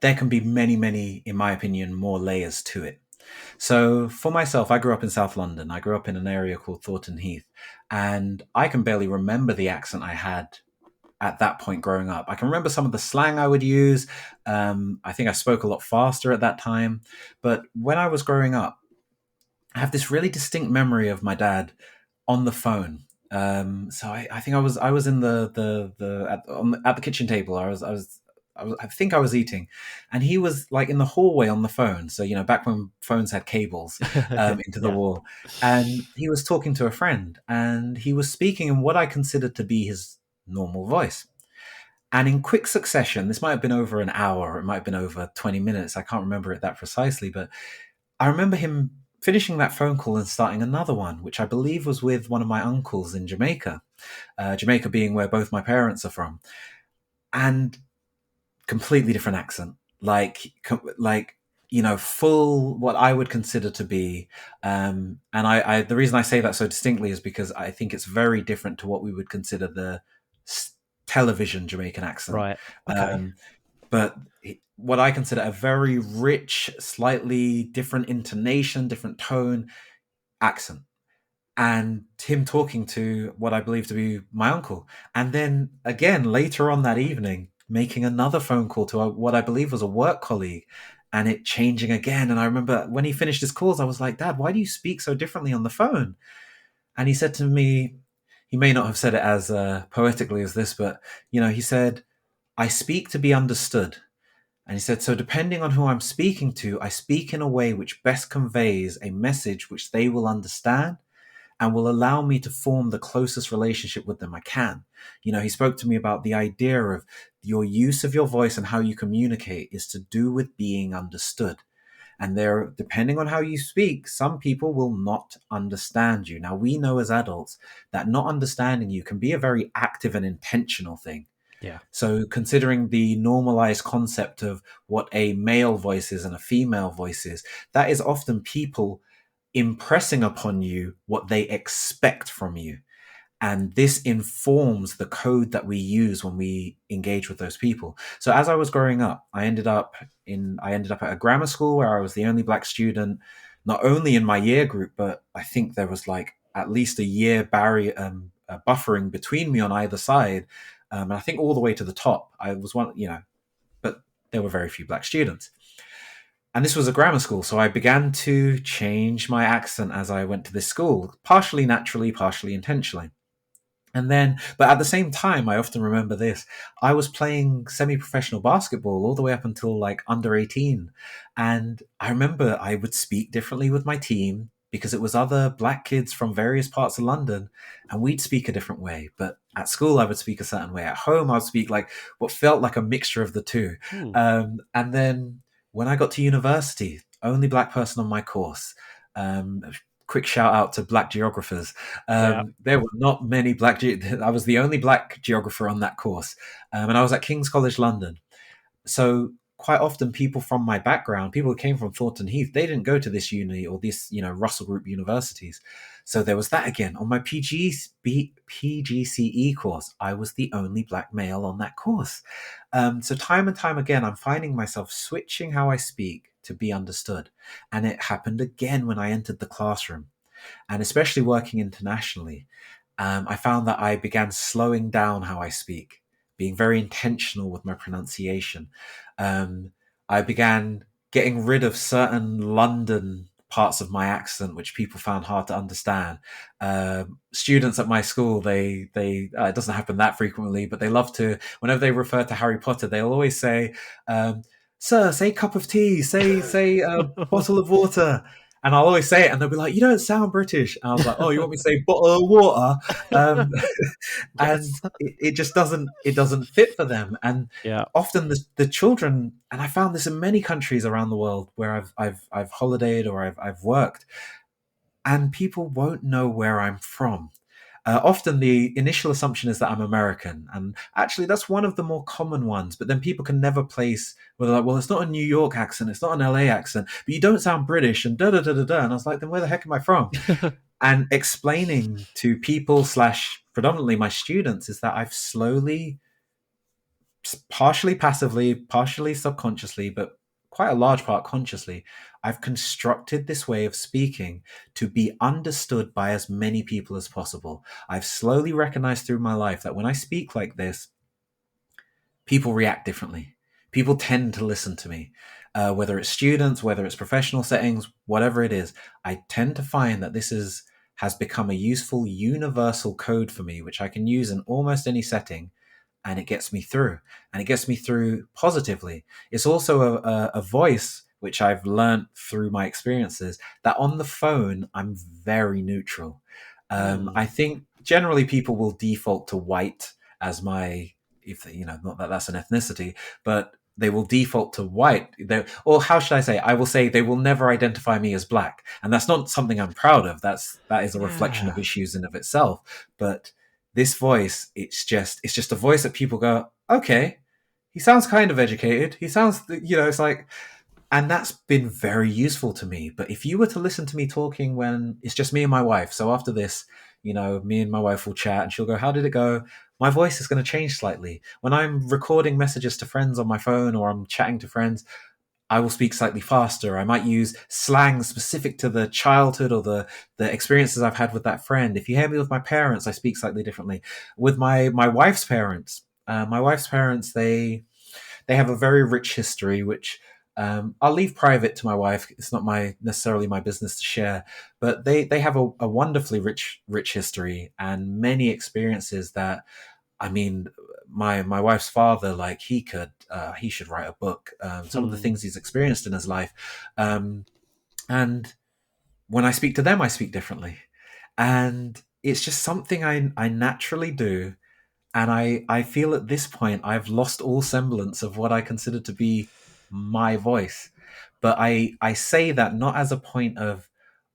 there can be many, many, in my opinion, more layers to it. So for myself, I grew up in South London. I grew up in an area called Thornton Heath, and I can barely remember the accent I had at that point growing up. I can remember some of the slang I would use. I think I spoke a lot faster at that time. But when I was growing up, I have this really distinct memory of my dad on the phone. So I think I was in at the kitchen table. I think I was eating, and he was like in the hallway on the phone. So back when phones had cables into the yeah, wall, and he was talking to a friend, and he was speaking in what I considered to be his normal voice. And in quick succession, this might have been over an hour, or it might have been over 20 minutes. I can't remember it that precisely, but I remember him finishing that phone call and starting another one, which I believe was with one of my uncles in Jamaica, Jamaica being where both my parents are from, and completely different accent, full what I would consider to be, and I the reason I say that so distinctly is because I think it's very different to what we would consider the television Jamaican accent. right, okay, Um, but what I consider a very rich, slightly different intonation, different tone accent. And him talking to what I believe to be my uncle. And then again, later on that evening, making another phone call to what I believe was a work colleague and it changing again. And I remember when he finished his calls, I was like, Dad, why do you speak so differently on the phone? And he said to me, he may not have said it as poetically as this, but, he said, I speak to be understood. And he said, so depending on who I'm speaking to, I speak in a way which best conveys a message which they will understand and will allow me to form the closest relationship with them I can. He spoke to me about the idea of your use of your voice and how you communicate is to do with being understood. And there, depending on how you speak, some people will not understand you. Now, we know as adults that not understanding you can be a very active and intentional thing. Yeah. So, considering the normalized concept of what a male voice is and a female voice is, that is often people impressing upon you what they expect from you. And this informs the code that we use when we engage with those people. So as I was growing up, I ended up at a grammar school where I was the only black student, not only in my year group, but I think there was like at least a year barrier buffering between me on either side. And I think all the way to the top, I was one, but there were very few black students. And this was a grammar school, so I began to change my accent as I went to this school, partially naturally, partially intentionally. And then, but at the same time, I often remember this. I was playing semi professional basketball all the way up until like under 18. And I remember I would speak differently with my team because it was other black kids from various parts of London, and we'd speak a different way. But at school, I would speak a certain way. At home, I would speak like what felt like a mixture of the two. Hmm. And then when I got to university, only black person on my course. Quick shout out to black geographers. Yeah. There were not many I was the only black geographer on that course, and I was at King's College London. So quite often, people from my background, people who came from Thornton Heath, they didn't go to this uni or this, Russell Group universities. So there was that again on my PGCE course. I was the only black male on that course. So time and time again, I'm finding myself switching how I speak to be understood, and it happened again when I entered the classroom, and especially working internationally, I found that I began slowing down how I speak, being very intentional with my pronunciation. Um, I began getting rid of certain London parts of my accent, which people found hard to understand. Students at my school, they it doesn't happen that frequently, but they love to. Whenever they refer to Harry Potter, they'll always say, "Sir, say cup of tea, say bottle of water." And I'll always say it, and they'll be like, "You don't sound British." And I was like, "Oh, you want me to say bottle of water?" Um, and Yes. it just doesn't fit for them. And Yeah. often the children, and I found this in many countries around the world where I've holidayed or I've worked, and people won't know where I'm from. Often the initial assumption is that I'm American, and actually that's one of the more common ones. But then people can never place whether like, well, it's not a New York accent, it's not an LA accent, but you don't sound British, and da da da da da. And I was like, then where the heck am I from? And explaining to people slash predominantly my students is that I've slowly, partially passively, partially subconsciously, but quite a large part consciously, I've constructed this way of speaking to be understood by as many people as possible. I've slowly recognized through my life that when I speak like this, people react differently. People tend to listen to me. Whether it's students, whether it's professional settings, whatever it is, I tend to find that has become a useful universal code for me, which I can use in almost any setting, and it gets me through, and it gets me through positively. It's also a voice which I've learned through my experiences that on the phone I'm very neutral. Hmm. I think generally people will default to white as my, if not that that's an ethnicity, but they will default to white. Or how should I say? I will say they will never identify me as black, and that's not something I'm proud of. That is a reflection of Yeah. issues in of itself. But this voice, it's just a voice that people go, okay, he sounds kind of educated. He sounds, it's like, and that's been very useful to me. But if you were to listen to me talking when it's just me and my wife, so after this, me and my wife will chat and she'll go, how did it go? My voice is going to change slightly. When I'm recording messages to friends on my phone or I'm chatting to friends, I will speak slightly faster. I might use slang specific to the childhood or the experiences I've had with that friend. If you hear me with my parents, I speak slightly differently. With my wife's parents, they have a very rich history, which I'll leave private to my wife. It's not necessarily my business to share, but they have a wonderfully rich history and many experiences that, I mean, my wife's father, like he should write a book. Some of the Hmm. things he's experienced in his life, and when I speak to them, I speak differently, and it's just something I naturally do. And I feel at this point I've lost all semblance of what I consider to be my voice. But I say that not as a point of,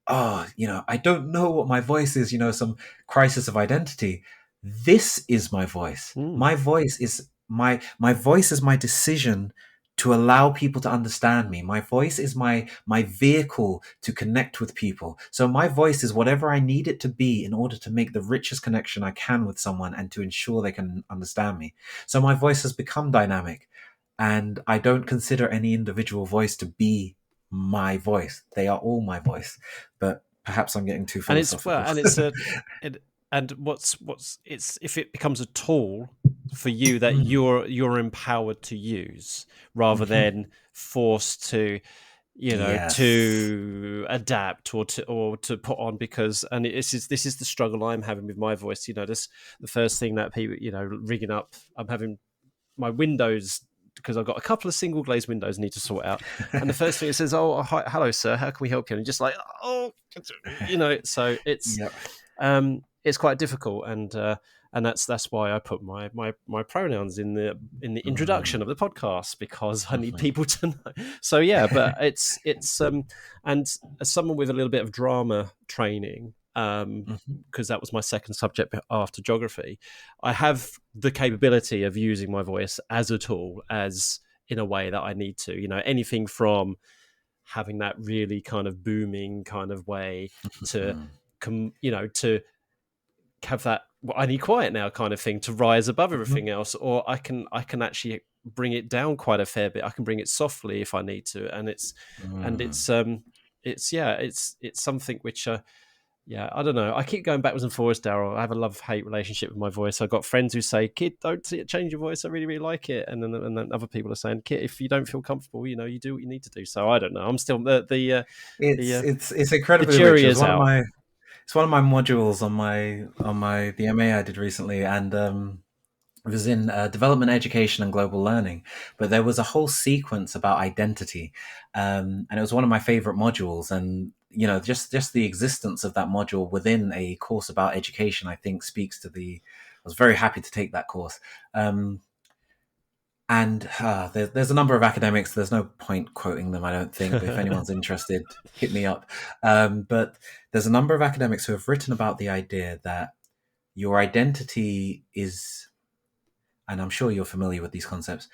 oh, I don't know what my voice is, some crisis of identity. This is my voice. Hmm. My voice is my voice is my decision to allow people to understand me. My voice is my vehicle to connect with people. So my voice is whatever I need it to be in order to make the richest connection I can with someone and to ensure they can understand me. So my voice has become dynamic, and I don't consider any individual voice to be my voice. They are all my voice. But perhaps I'm getting too And it's well, philosophical. and it's a, it, and what's it's if it becomes a tool for you that Mm. you're empowered to use rather Mhm. than forced to, Yes. to adapt or to put on, because and this is the struggle I'm having with my voice. This the first thing that people, rigging up. I'm having my windows, because I've got a couple of single glazed windows I need to sort out. And the first thing it says, "Oh, hi, hello, sir. How can we help you?" And just like, oh, so Yep. it's quite difficult, and that's why I put my pronouns in the introduction Mm. of the podcast, because I need Mhm. people to know. So yeah, but it's and as someone with a little bit of drama training, Mhm. because that was my second subject after geography, I have the capability of using my voice as a tool, as in a way that I need to. Anything from having that really kind of booming kind of way to Mhm. to have that, well, I need quiet now kind of thing to rise above Mhm. everything else, or I can actually bring it down quite a fair bit. I can bring it softly if I need to, and it's and Mm. it's yeah, it's something which yeah, I don't know. I keep going backwards and forwards, Daryl. I have a love-hate relationship with my voice. I've got friends who say, "Kid, don't change your voice. I really, really like it." And then other people are saying, "Kid, if you don't feel comfortable, you do what you need to do." So I don't know. I'm still the It's the incredibly rich. jury It was is one of out. my it's one of my modules on my the MA I did recently, and it was in development education and global learning, but there was a whole sequence about identity, and it was one of my favorite modules. And just the existence of that module within a course about education, I think, speaks to the. I was very happy to take that course. And there's a number of academics. There's no point quoting them, I don't think. But if anyone's interested, hit me up. But there's a number of academics who have written about the idea that your identity is, and I'm sure you're familiar with these concepts.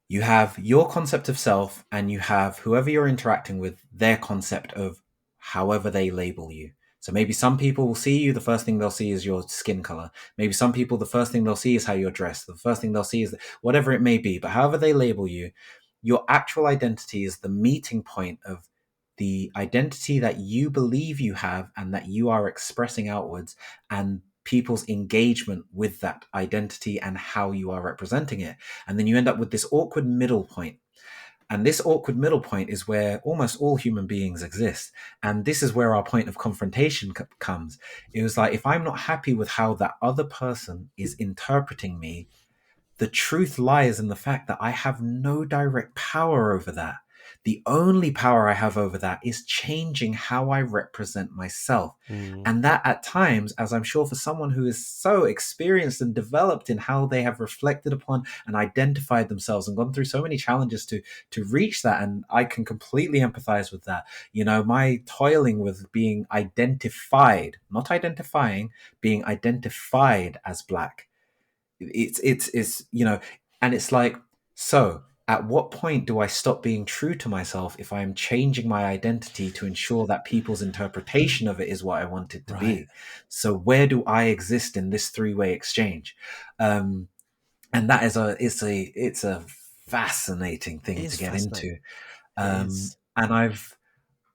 You have your concept of self, and you have whoever you're interacting with, their concept of however they label you. So maybe some people will see you, the first thing they'll see is your skin color. Maybe some people, the first thing they'll see is how you're dressed. The first thing they'll see is whatever it may be. But however they label you, your actual identity is the meeting point of the identity that you believe you have and that you are expressing outwards, and people's engagement with that identity and how you are representing it. And then you end up with this awkward middle point. And this awkward middle point is where almost all human beings exist. And this is where our point of confrontation comes. It was like, if I'm not happy with how that other person is interpreting me, the truth lies in the fact that I have no direct power over that. The only power I have over that is changing how I represent myself. Mm, And that at times, as I'm sure for someone who is so experienced and developed in how they have reflected upon and identified themselves and gone through so many challenges to reach that, and I can completely empathize with that. My toiling with being identified, not identifying, being identified as Black, it's and it's like, so at what point do I stop being true to myself if I am changing my identity to ensure that people's interpretation of it is what I want it to right. be? So where do I exist in this three-way exchange? um and that is it's a fascinating It thing is to get fascinating. into. It is. And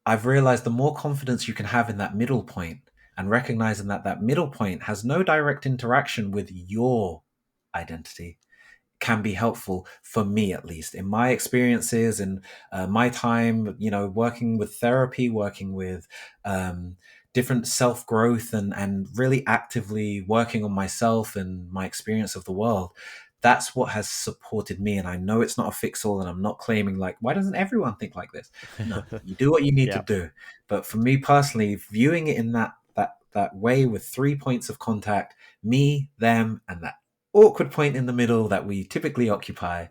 I've realized the more confidence you can have in that middle point, and recognizing that that middle point has no direct interaction with your identity, can be helpful for me, at least in my experiences and my time, working with therapy, working with different self growth, and really actively working on myself and my experience of the world. That's what has supported me. And I know it's not a fix all, and I'm not claiming like, why doesn't everyone think like this? No, you do what you need to Yeah. do. But for me personally, viewing it in that way, with 3 points of contact, me, them, and that awkward point in the middle that we typically occupy.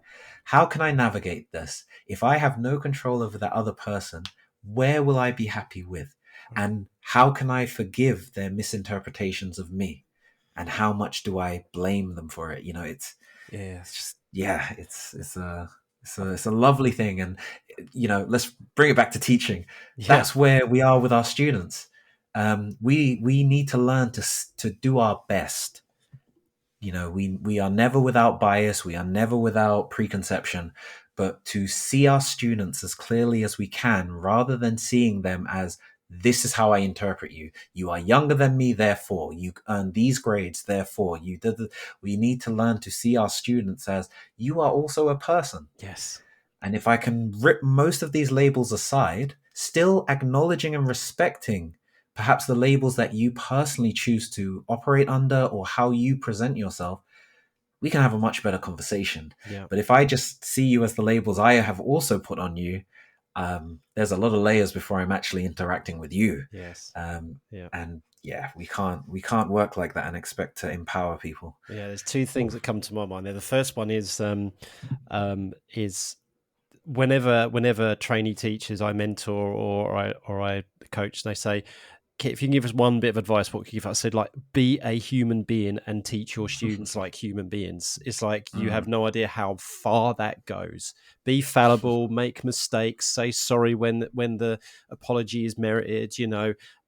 How can I navigate this? If I have no control over that other person, where will I be happy with? Right. And how can I forgive their misinterpretations of me? and how much do I blame them for it? Yeah. It's just, yeah, it's a lovely thing. And let's bring it back to teaching. Yeah. That's where we are with our students. We need to learn to do our best. We are never without bias, we are never without preconception, but to see our students as clearly as we can, rather than seeing them as, this is how I interpret you. You are younger than me, therefore you earn these grades, therefore you did. We need to learn to see our students as, you are also a person. Yes. And if I can rip most of these labels aside, still acknowledging and respecting perhaps the labels that you personally choose to operate under or how you present yourself, we can have a much better conversation. Yeah. But if I just see you as the labels I have also put on you, there's a lot of layers before I'm actually interacting with you. Yes. Yeah. And yeah, we can't work like that and expect to empower people. Yeah. There's two things that come to my mind there. The first one is whenever trainee teachers I mentor or I coach, they say, if you can give us one bit of advice, what could you give us? I said, like, be a human being and teach your students like human beings. It's like, you have no idea how far that goes. Be fallible, make mistakes, say sorry when the apology is merited,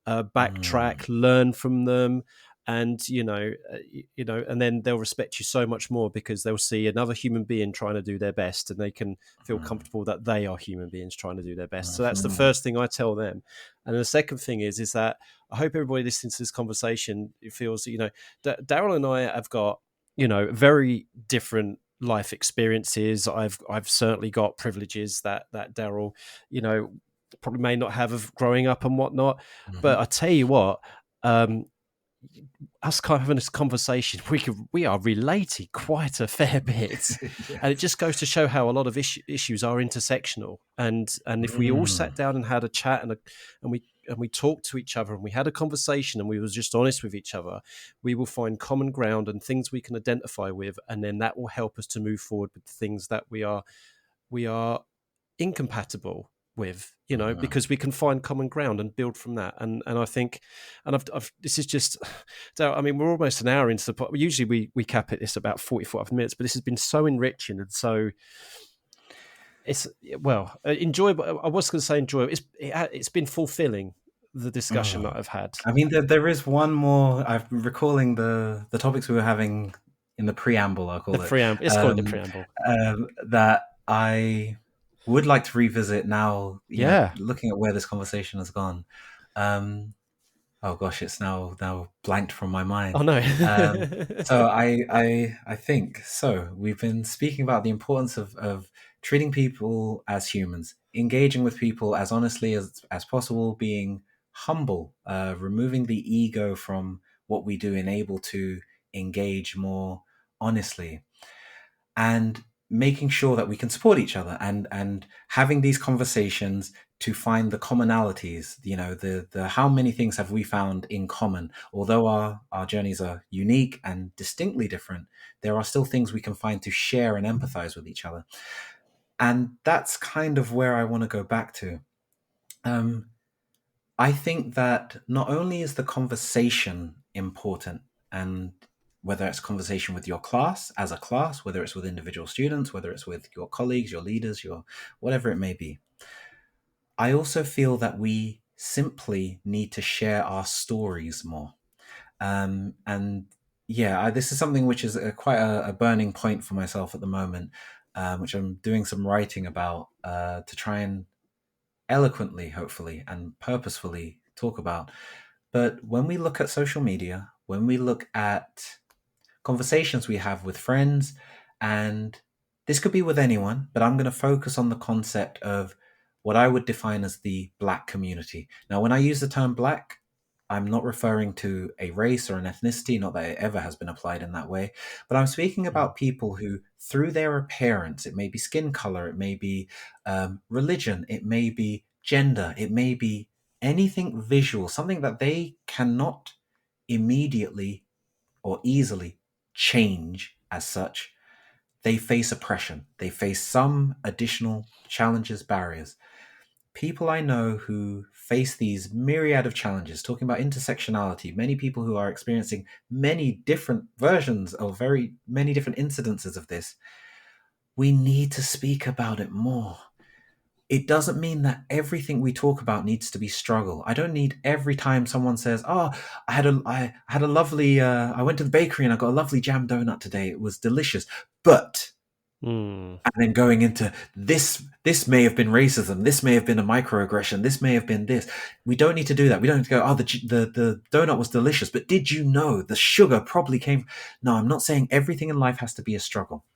backtrack, learn from them. And and then they'll respect you so much more because they'll see another human being trying to do their best, and they can feel comfortable that they are human beings trying to do their best. So that's the first thing I tell them. And the second thing is that I hope everybody listening to this conversation feels that, Daryl and I have got, very different life experiences. I've certainly got privileges that Daryl, probably may not have of growing up and whatnot. But I tell you what, us kind of having this conversation, we are related quite a fair bit. Yes. And it just goes to show how a lot of issues are intersectional. And if we all sat down and had a chat and we talked to each other and we had a conversation and we was just honest with each other, we will find common ground and things we can identify with, and then that will help us to move forward with things that we are incompatible with, because we can find common ground and build from that. And I think, and I've this is just, so I mean, we're almost an hour into the pod. Usually we cap it this about 45 minutes, but this has been so enriching and so it's enjoyable. I was going to say enjoyable. It's been fulfilling, the discussion that I've had. I mean, there is one more. I'm recalling the topics we were having in the preamble. I'll call The preamble. Let's call it the preamble. That I would like to revisit now. Looking at where this conversation has gone. Oh gosh, it's now blanked from my mind. Oh no. So I think so. We've been speaking about the importance of treating people as humans, engaging with people as honestly as possible, being humble, removing the ego from what we do, and able to engage more honestly, and making sure that we can support each other, and having these conversations to find the commonalities. The how many things have we found in common? Although our journeys are unique and distinctly different, there are still things we can find to share and empathize with each other. And that's kind of where I want to go back to. I think that not only is the conversation important, and whether it's conversation with your class as a class, whether it's with individual students, whether it's with your colleagues, your leaders, your whatever it may be, I also feel that we simply need to share our stories more. And yeah, this is something which is quite a burning point for myself at the moment, which I'm doing some writing about, to try and eloquently, hopefully, and purposefully talk about. But when we look at social media, when we look at conversations we have with friends, and this could be with anyone, but I'm going to focus on the concept of what I would define as the Black community. Now, when I use the term Black, I'm not referring to a race or an ethnicity, not that it ever has been applied in that way, but I'm speaking about people who, through their appearance, it may be skin color, it may be religion, it may be gender, it may be anything visual, something that they cannot immediately or easily change as such. They face oppression, they face some additional challenges, barriers. people I know who face these myriad of challenges, talking about intersectionality, many people who are experiencing many different versions or very many different incidences of this, we need to speak about it more. It doesn't mean that everything we talk about needs to be struggle. I don't need every time someone says, "Oh, I had a lovely I went to the bakery and I got a lovely jam donut today. It was delicious." But Mm. and then going into this may have been racism, this may have been a microaggression, this may have been this. We don't need to do that. We don't need to go, "Oh, the donut was delicious, but did you know the sugar probably came?" No, I'm not saying everything in life has to be a struggle.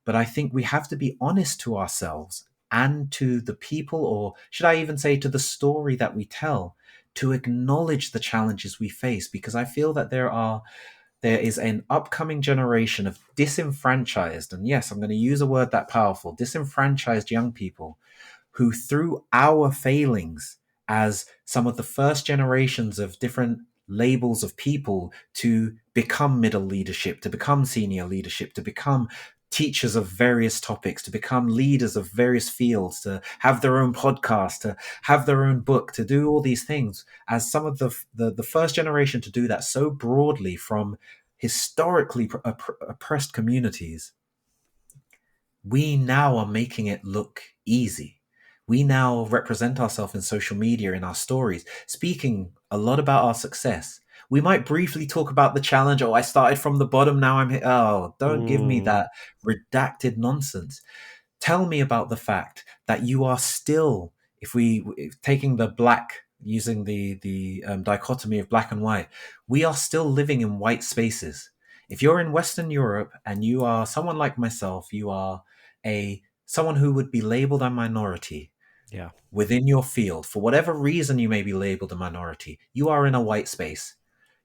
But I think we have to be honest to ourselves and to the people, or should I even say to the story that we tell, to acknowledge the challenges we face. Because I feel that there is an upcoming generation of disenfranchised, and yes, I'm going to use a word that powerful, disenfranchised young people who, through our failings as some of the first generations of different labels of people to become middle leadership, to become senior leadership, to become teachers of various topics, to become leaders of various fields, to have their own podcast, to have their own book, to do all these things, as some of the first generation to do that so broadly from historically oppressed communities. We now are making it look easy. We now represent ourselves in social media, in our stories, speaking a lot about our success. We might briefly talk about the challenge. Oh, I started from the bottom, now I'm here. Oh, don't give me Mm. that redacted nonsense. Tell me about the fact that you are still, if taking the black, using the dichotomy of black and white, we are still living in white spaces. If you're in Western Europe and you are someone like myself, you are a someone who would be labeled a minority Yeah. within your field, for whatever reason you may be labeled a minority, you are in a white space.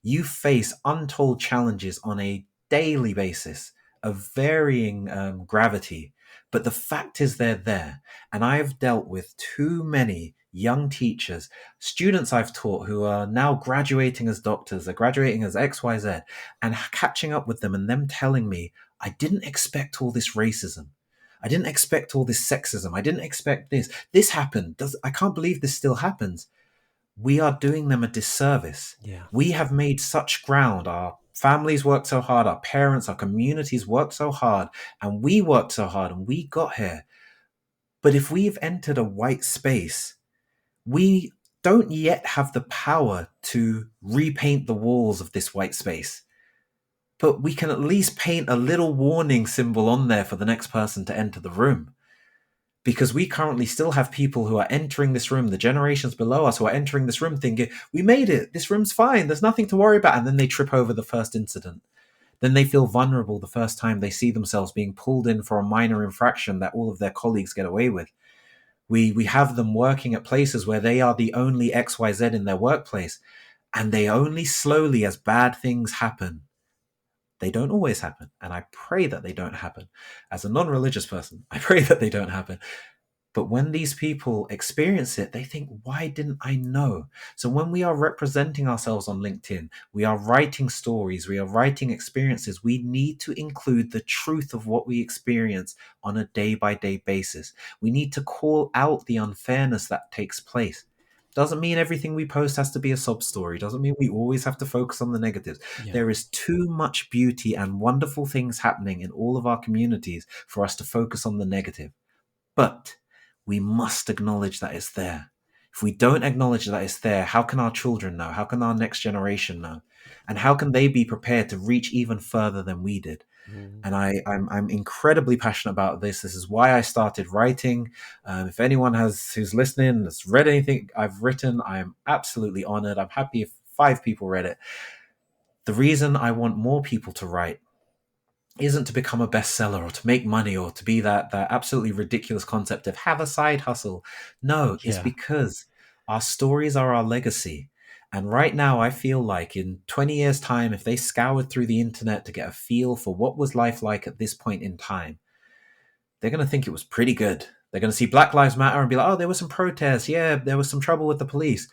You face untold challenges on a daily basis of varying gravity. But the fact is, they're there. And I have dealt with too many young teachers, students I've taught who are now graduating as doctors, they're graduating as XYZ, and catching up with them and them telling me, I didn't expect all this racism. I didn't expect all this sexism. I didn't expect this. This happened. I can't believe this still happens. We are doing them a disservice. Yeah. We have made such ground. Our families worked so hard. Our parents, our communities worked so hard. And we worked so hard and we got here. But if we've entered a white space, we don't yet have the power to repaint the walls of this white space. But we can at least paint a little warning symbol on there for the next person to enter the room, because we currently still have people who are entering this room, the generations below us who are entering this room thinking, we made it, this room's fine, there's nothing to worry about. And then they trip over the first incident. Then they feel vulnerable the first time they see themselves being pulled in for a minor infraction that all of their colleagues get away with. We have them working at places where they are the only XYZ in their workplace, and they only slowly, as bad things happen, they don't always happen. And I pray that they don't happen. As a non religious person, I pray that they don't happen. But when these people experience it, they think, why didn't I know? So when we are representing ourselves on LinkedIn, we are writing stories, we are writing experiences, we need to include the truth of what we experience on a day by day basis. We need to call out the unfairness that takes place. Doesn't mean everything we post has to be a sob story. Doesn't mean we always have to focus on the negatives. Yeah. There is too much beauty and wonderful things happening in all of our communities for us to focus on the negative. But we must acknowledge that it's there. If we don't acknowledge that it's there, how can our children know? How can our next generation know? And how can they be prepared to reach even further than we did? Mm. And I'm incredibly passionate about this. This is why I started writing. If anyone who's listening has read anything I've written, I am absolutely honored. I'm happy if 5 people read it. The reason I want more people to write isn't to become a bestseller or to make money or to be that absolutely ridiculous concept of have a side hustle. No, it's Yeah. because our stories are our legacy. And right now, I feel like in 20 years' time, if they scoured through the internet to get a feel for what was life like at this point in time, they're going to think it was pretty good. They're going to see Black Lives Matter and be like, oh, there was some protests. Yeah, there was some trouble with the police.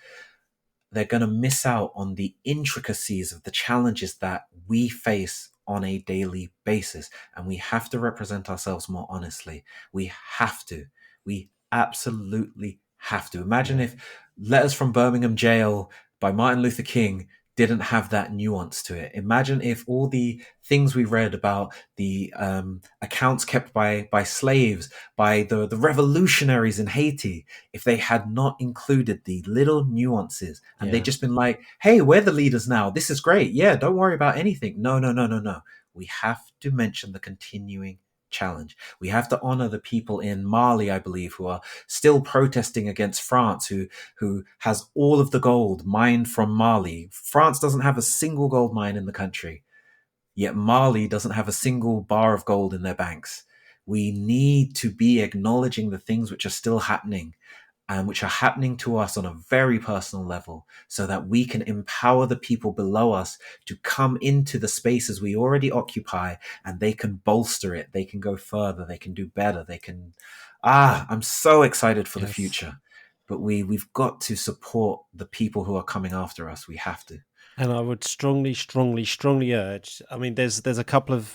They're going to miss out on the intricacies of the challenges that we face on a daily basis. And we have to represent ourselves more honestly. We have to. We absolutely Have to. Imagine Yeah. if Letters from Birmingham Jail by Martin Luther King didn't have that nuance to it. Imagine if all the things we read about the accounts kept by slaves, by the revolutionaries in Haiti, if they had not included the little nuances and they'd Yeah. just been like, hey, we're the leaders now. This is great. Yeah, don't worry about anything. No, no, no, no, no. We have to mention the continuing challenge. We have to honor the people in Mali, I believe, who are still protesting against France, who has all of the gold mined from Mali. France doesn't have a single gold mine in the country, yet Mali doesn't have a single bar of gold in their banks. We need to be acknowledging the things which are still happening and which are happening to us on a very personal level so that we can empower the people below us to come into the spaces we already occupy and they can bolster it. They can go further. They can do better. They can, I'm so excited for the Yes. future, but we've got to support the people who are coming after us. We have to. And I would strongly, strongly, strongly urge. I mean, there's a couple of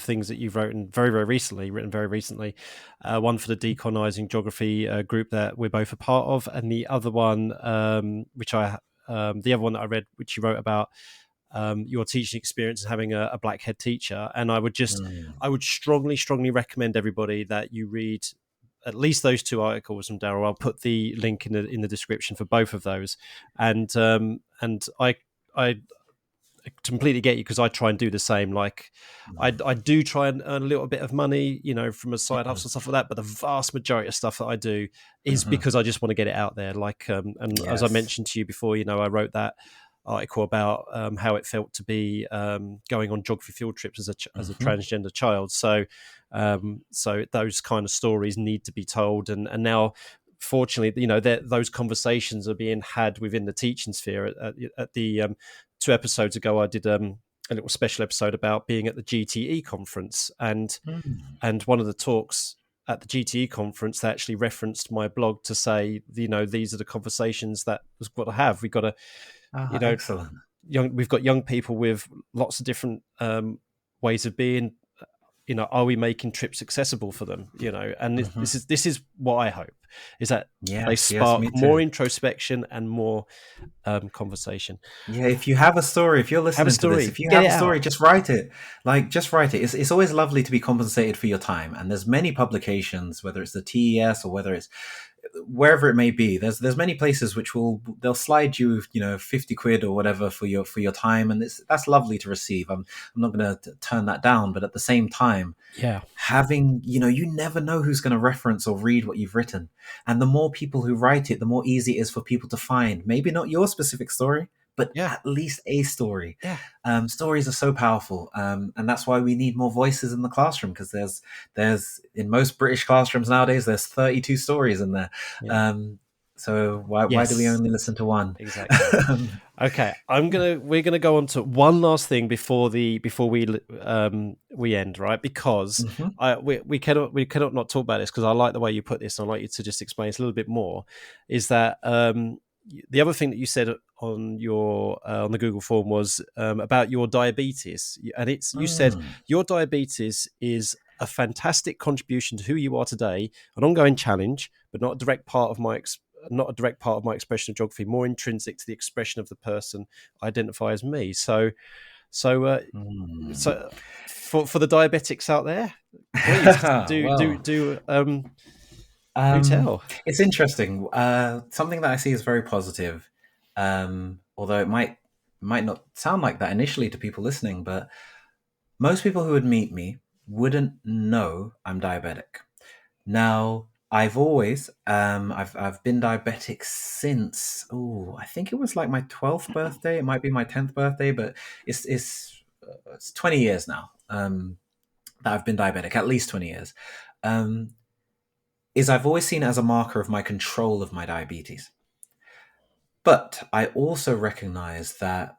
things that you've written very recently. One for the decolonizing geography group that we're both a part of, and the other one, the other one that I read, which you wrote about your teaching experience and having a black head teacher. And Mm, I would strongly, strongly recommend everybody that you read at least those two articles from Daryl. I'll put the link in the description for both of those, and I completely get you because I try and do the same. Like I do try and earn a little bit of money, from a side mm, hustle stuff like that. But the vast majority of stuff that I do is mhm. because I just want to get it out there. Like, and as I Yes. mentioned to you before, I wrote that article about how it felt to be going on geography field trips as a Mhm. transgender child. So those kind of stories need to be told, and now, fortunately, those conversations are being had within the teaching sphere. At the 2 episodes ago, I did a little special episode about being at the GTE conference, Mm. and one of the talks at the GTE conference, they actually referenced my blog to say, these are the conversations that we've got to have. We've got to, you know, Excellent. we've got young people with lots of different ways of being. Are we making trips accessible for them? And Mhm. this is what I hope, is that they Yes, yes, spark me more too. introspection and more conversation. Yeah, if you have a story, if you're Have a listening to this, story, if you get have it a story, out. just write it. Like, just write it. It's always lovely to be compensated for your time. And there's many publications, whether it's the TES or whether it's wherever it may be. There's many places which they'll slide you, 50 quid or whatever for your time, and that's lovely to receive. I'm not going to turn that down, but at the same time, Yeah, having, you never know who's going to reference or read what you've written. And the more people who write it, the more easy it is for people to find. Maybe not your specific story, but yeah, at least a story. yeah, Stories are so powerful, and that's why we need more voices in the classroom. Because there's in most British classrooms nowadays, there's 32 stories in there. yeah. Um, so why do we Yes, only listen to one? exactly. Okay, we're gonna go on to one last thing before we end, right? Because Mhm. we cannot not talk about this, because I like the way you put this. And I'd like you to just explain this a little bit more. Is that the other thing that you said on the Google form was about your diabetes, and you said Mm. your diabetes is a fantastic contribution to who you are today, an ongoing challenge, but not a direct part of my expression of geography, more intrinsic to the expression of the person I identify as me. So, uh, Mm. so for the diabetics out there, please Well, do Um, tell. it's interesting. Something that I see is very positive, although it might not sound like that initially to people listening. But most people who would meet me wouldn't know I'm diabetic. Now, I've been diabetic since, I think it was like my 12th birthday. It might be my 10th birthday, but it's 20 years now. That I've been diabetic, at least 20 years. Um, is I've always seen it as a marker of my control of my diabetes. But I also recognize that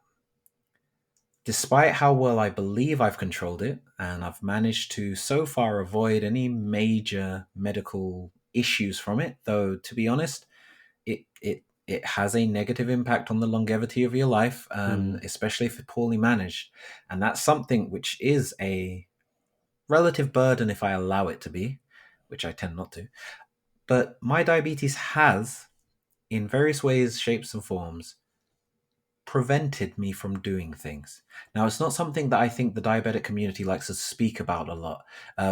despite how well I believe I've controlled it, and I've managed to so far avoid any major medical issues from it, though to be honest, it has a negative impact on the longevity of your life, Mm, especially if poorly managed. And that's something which is a relative burden if I allow it to be, which I tend not to. But my diabetes has, in various ways, shapes, and forms, prevented me from doing things. Now, it's not something that I think the diabetic community likes to speak about a lot.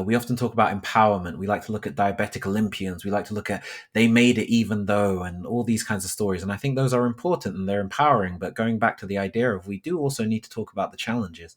We often talk about empowerment. We like to look at diabetic Olympians. We like to look at they made it even though, and all these kinds of stories. And I think those are important and they're empowering. But going back to the idea of we do also need to talk about the challenges.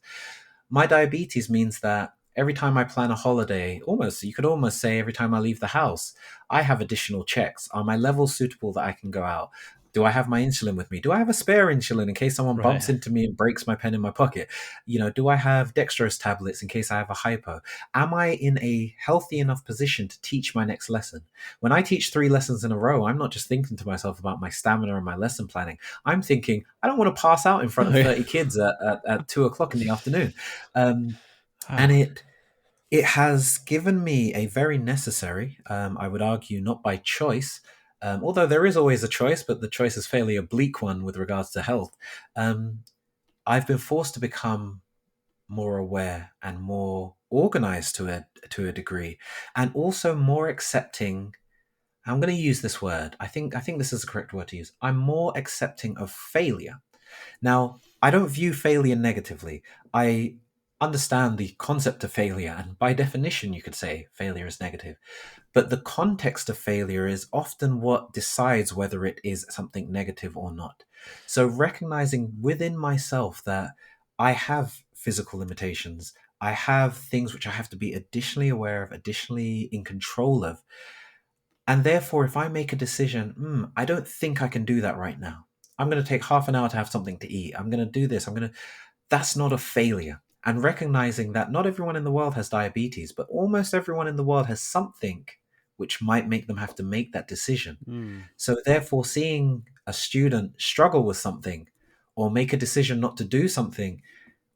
My diabetes means that every time I plan a holiday, almost, you could almost say every time I leave the house, I have additional checks. Are my levels suitable that I can go out? Do I have my insulin with me? Do I have a spare insulin in case someone bumps Right. into me and breaks my pen in my pocket? Do I have dextrose tablets in case I have a hypo? Am I in a healthy enough position to teach my next lesson? When I teach 3 lessons in a row, I'm not just thinking to myself about my stamina and my lesson planning. I'm thinking, I don't want to pass out in front Oh, of yeah. 30 kids at 2 o'clock in the afternoon. Um, and Wow. it has given me a very necessary, I would argue, not by choice, although there is always a choice, but the choice is fairly oblique one with regards to health. Um, I've been forced to become more aware and more organized to a degree, and also more accepting. I'm going to use this word. I think this is the correct word to use. I'm more accepting of failure. Now, I don't view failure negatively. I understand the concept of failure, and by definition, you could say failure is negative. But the context of failure is often what decides whether it is something negative or not. So, recognizing within myself that I have physical limitations, I have things which I have to be additionally aware of, additionally in control of, and therefore, if I make a decision, I don't think I can do that right now. I'm going to take half an hour to have something to eat. I'm going to do this. That's not a failure. And recognizing that not everyone in the world has diabetes, but almost everyone in the world has something which might make them have to make that decision. Mm. So, therefore, seeing a student struggle with something or make a decision not to do something,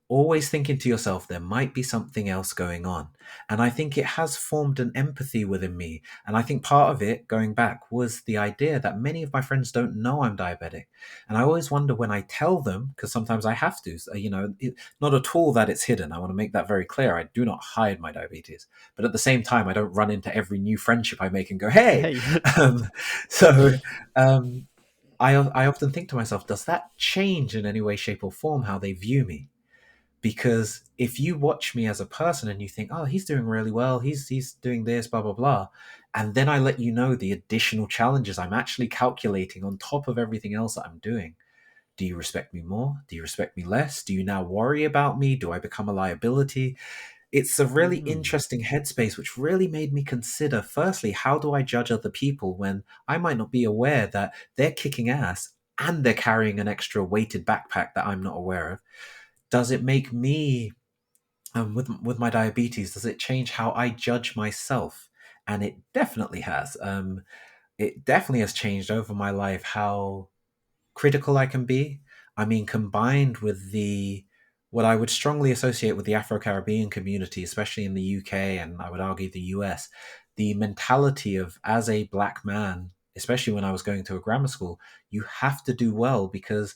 always thinking to yourself, there might be something else going on. And I think it has formed an empathy within me. And I think part of it, going back, was the idea that many of my friends don't know I'm diabetic. And I always wonder when I tell them, because sometimes I have to, not at all that it's hidden. I want to make that very clear. I do not hide my diabetes. But at the same time, I don't run into every new friendship I make and go, hey. Hey. Um, so, um, I often think to myself, does that change in any way, shape, or form how they view me? Because if you watch me as a person and you think, oh, he's doing really well, he's doing this, blah blah blah, and then I let you know the additional challenges I'm actually calculating on top of everything else that I'm doing, do you respect me more? Do you respect me less? Do you now worry about me? Do I become a liability? It's a really Mm. interesting headspace, which really made me consider, firstly, how do I judge other people when I might not be aware that they're kicking ass and they're carrying an extra weighted backpack that I'm not aware of? Does it make me, with my diabetes, does it change how I judge myself? And it definitely has. It definitely has changed over my life how critical I can be. I mean, combined with the what I would strongly associate with the Afro Caribbean community, especially in the UK and I would argue the US, the mentality of as a black man, especially when I was going to a grammar school, you have to do well because,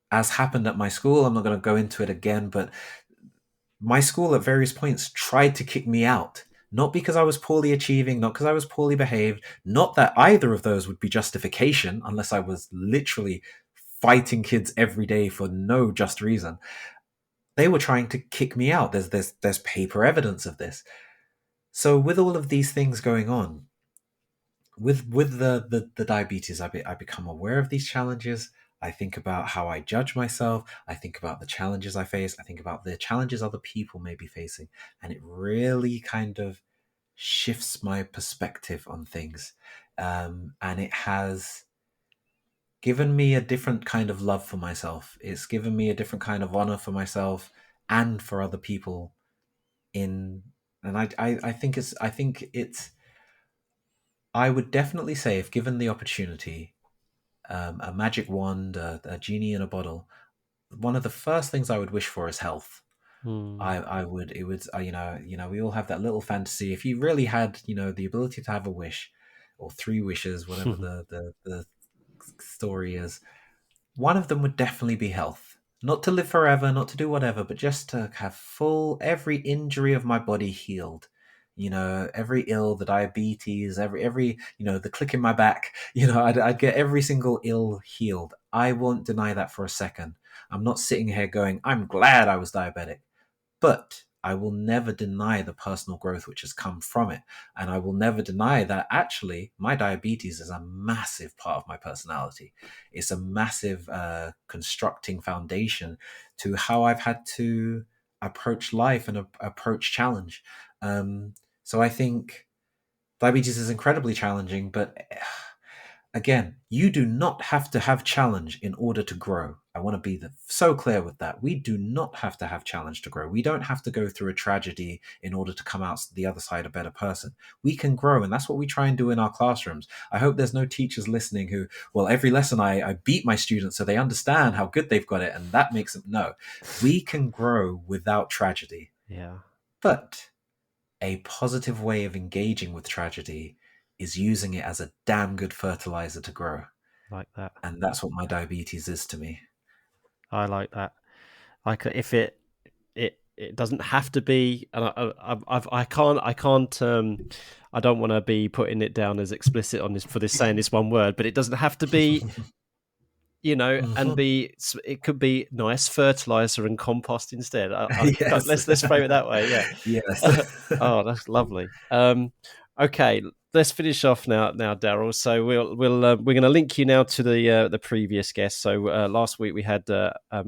as happened at my school, I'm not going to go into it again, but my school at various points tried to kick me out. Not because I was poorly achieving, not because I was poorly behaved, not that either of those would be justification, unless I was literally fighting kids every day for no just reason. They were trying to kick me out. There's paper evidence of this. So with all of these things going on, with the diabetes, I become aware of these challenges. I think about how I judge myself. I think about the challenges I face. I think about the challenges other people may be facing. And it really kind of shifts my perspective on things. And it has given me a different kind of love for myself. It's given me a different kind of honor for myself and for other people in and I think it's I would definitely say, if given the opportunity, a magic wand, a genie in a bottle, one of the first things I would wish for is health. Mm. I would it would we all have that little fantasy. If you really had the ability to have a wish, or 3 wishes, whatever the story is, one of them would definitely be health. Not to live forever, not to do whatever, but just to have full every injury of my body healed. every ill, the diabetes, every the click in my back, I'd get every single ill healed. I won't deny that for a second. I'm not sitting here going, I'm glad I was diabetic. But I will never deny the personal growth which has come from it. And I will never deny that actually my diabetes is a massive part of my personality. It's a massive constructing foundation to how I've had to approach life and approach challenge. So I think diabetes is incredibly challenging, but again, you do not have to have challenge in order to grow. I want to be so clear with that. We do not have to have challenge to grow. We don't have to go through a tragedy in order to come out the other side a better person. We can grow, and that's what we try and do in our classrooms. I hope there's no teachers listening who, well, every lesson I beat my students so they understand how good they've got it, and that makes them. No, we can grow without tragedy. Yeah. But a positive way of engaging with tragedy is using it as a damn good fertilizer to grow. Like that. And that's what my diabetes is to me. I like that. Like if it doesn't have to be, and I can't. I don't want to be putting it down as explicit on this for this saying this one word, but it doesn't have to be, and it could be nice fertilizer and compost instead. Yes. Let's frame it that way. Yeah. Yes. Oh, that's lovely. Okay, let's finish off now, Daryl. So we're going to link you now to the previous guest. So last week we had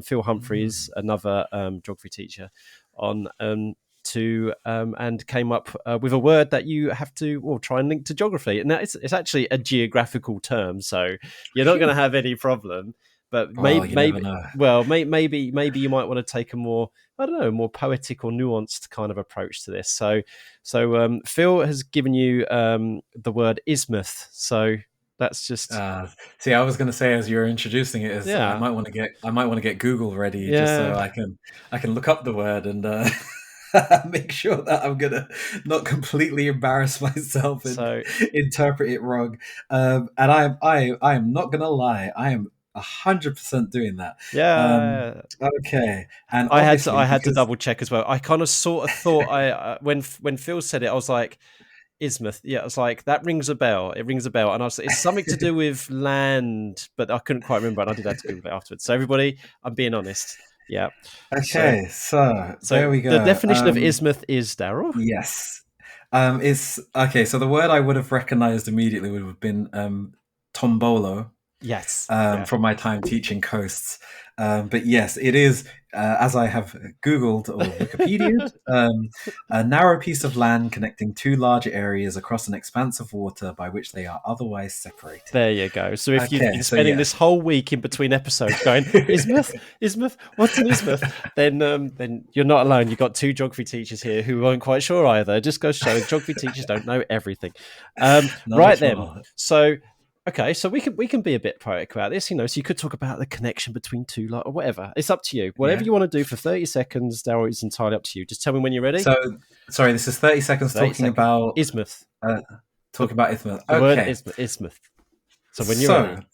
Phil Humphreys, another geography teacher, on and came up with a word that you have to try and link to geography. Now it's actually a geographical term, so you're not going to have any problem. But maybe maybe you might want to take a more, I don't know, more poetic or nuanced kind of approach to this. So Phil has given you the word isthmus. So that's just see, I was going to say as you're introducing it, I might want to get Google ready just so I can look up the word and make sure that I'm gonna not completely embarrass myself and interpret it wrong. And I am not gonna lie, I am 100% doing that. Yeah. Okay. And I had to double check as well. I kind of sort of thought I when Phil said it, I was like, isthmus. Yeah, I was like, that rings a bell. It rings a bell. And I was, it's something to do with land, but I couldn't quite remember. And I did have to Google it afterwards. So everybody, I'm being honest. Yeah. Okay. So there we go. The definition of isthmus is, Daryl? Yes. It's okay. So the word I would have recognized immediately would have been tombolo. Yes. From my time teaching coasts. But yes, it is, as I have Googled or Wikipedia'd, a narrow piece of land connecting two larger areas across an expanse of water by which they are otherwise separated. There you go. So if you've been spending this whole week in between episodes going, isthmus, what's an isthmus? Then you're not alone. You've got two geography teachers here who weren't quite sure either. It just goes to show geography teachers don't know everything. Right then. So okay, so we can be a bit poetic about this, So you could talk about the connection between two, or whatever. It's up to you. Whatever you want to do for 30 seconds, Daryl, is entirely up to you. Just tell me when you're ready. So, sorry, this is 30 seconds talking about isthmus. Talking about isthmus. The word isthmus. So when you're ready.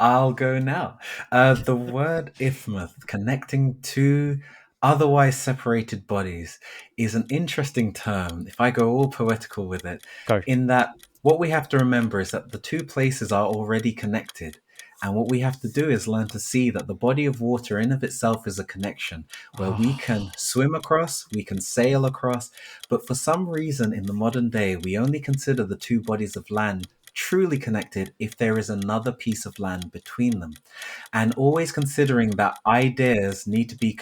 I'll go now. The word isthmus, connecting two otherwise separated bodies, is an interesting term. If I go all poetical with it, in that what we have to remember is that the two places are already connected. And what we have to do is learn to see that the body of water in of itself is a connection where we can swim across, we can sail across. But for some reason in the modern day, we only consider the two bodies of land truly connected if there is another piece of land between them. And always considering that ideas need to be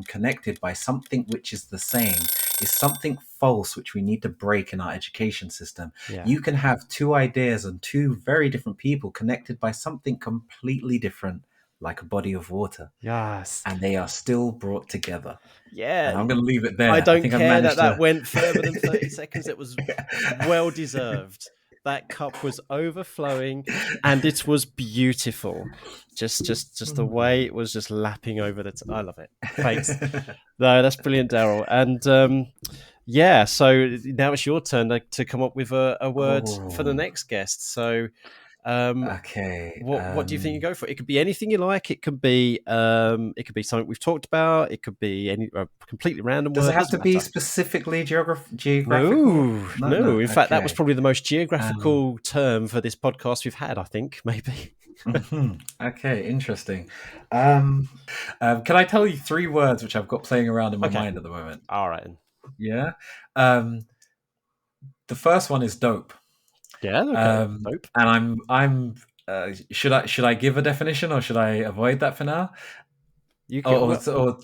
connected by something which is the same is something false which we need to break in our education system. You can have two ideas and two very different people connected by something completely different, like a body of water. Yes. And they are still brought together. Yeah. And I'm going to leave it there. I don't care that went further than 30 seconds. It was well deserved. That cup was overflowing and it was beautiful. Just the way it was just lapping over I love it. Thanks. No, that's brilliant, Daryl. And so now it's your turn to come up with a word for the next guest. So Okay. What do you think you go for? It could be anything you like. It could be something we've talked about. It could be any completely random Does word. it have Doesn't to be matter. specifically geographical? No, No, no. no. In fact, that was Okay. probably the most Um, geographical term for this podcast we've had. I think maybe. Okay, interesting. Can I tell you three words which I've got playing around in my Okay. mind at the moment? All right. Yeah. Um, the first one is dope. Yeah. Okay. Um, Nope. and should I give a definition or should I avoid that for now? You can. Well,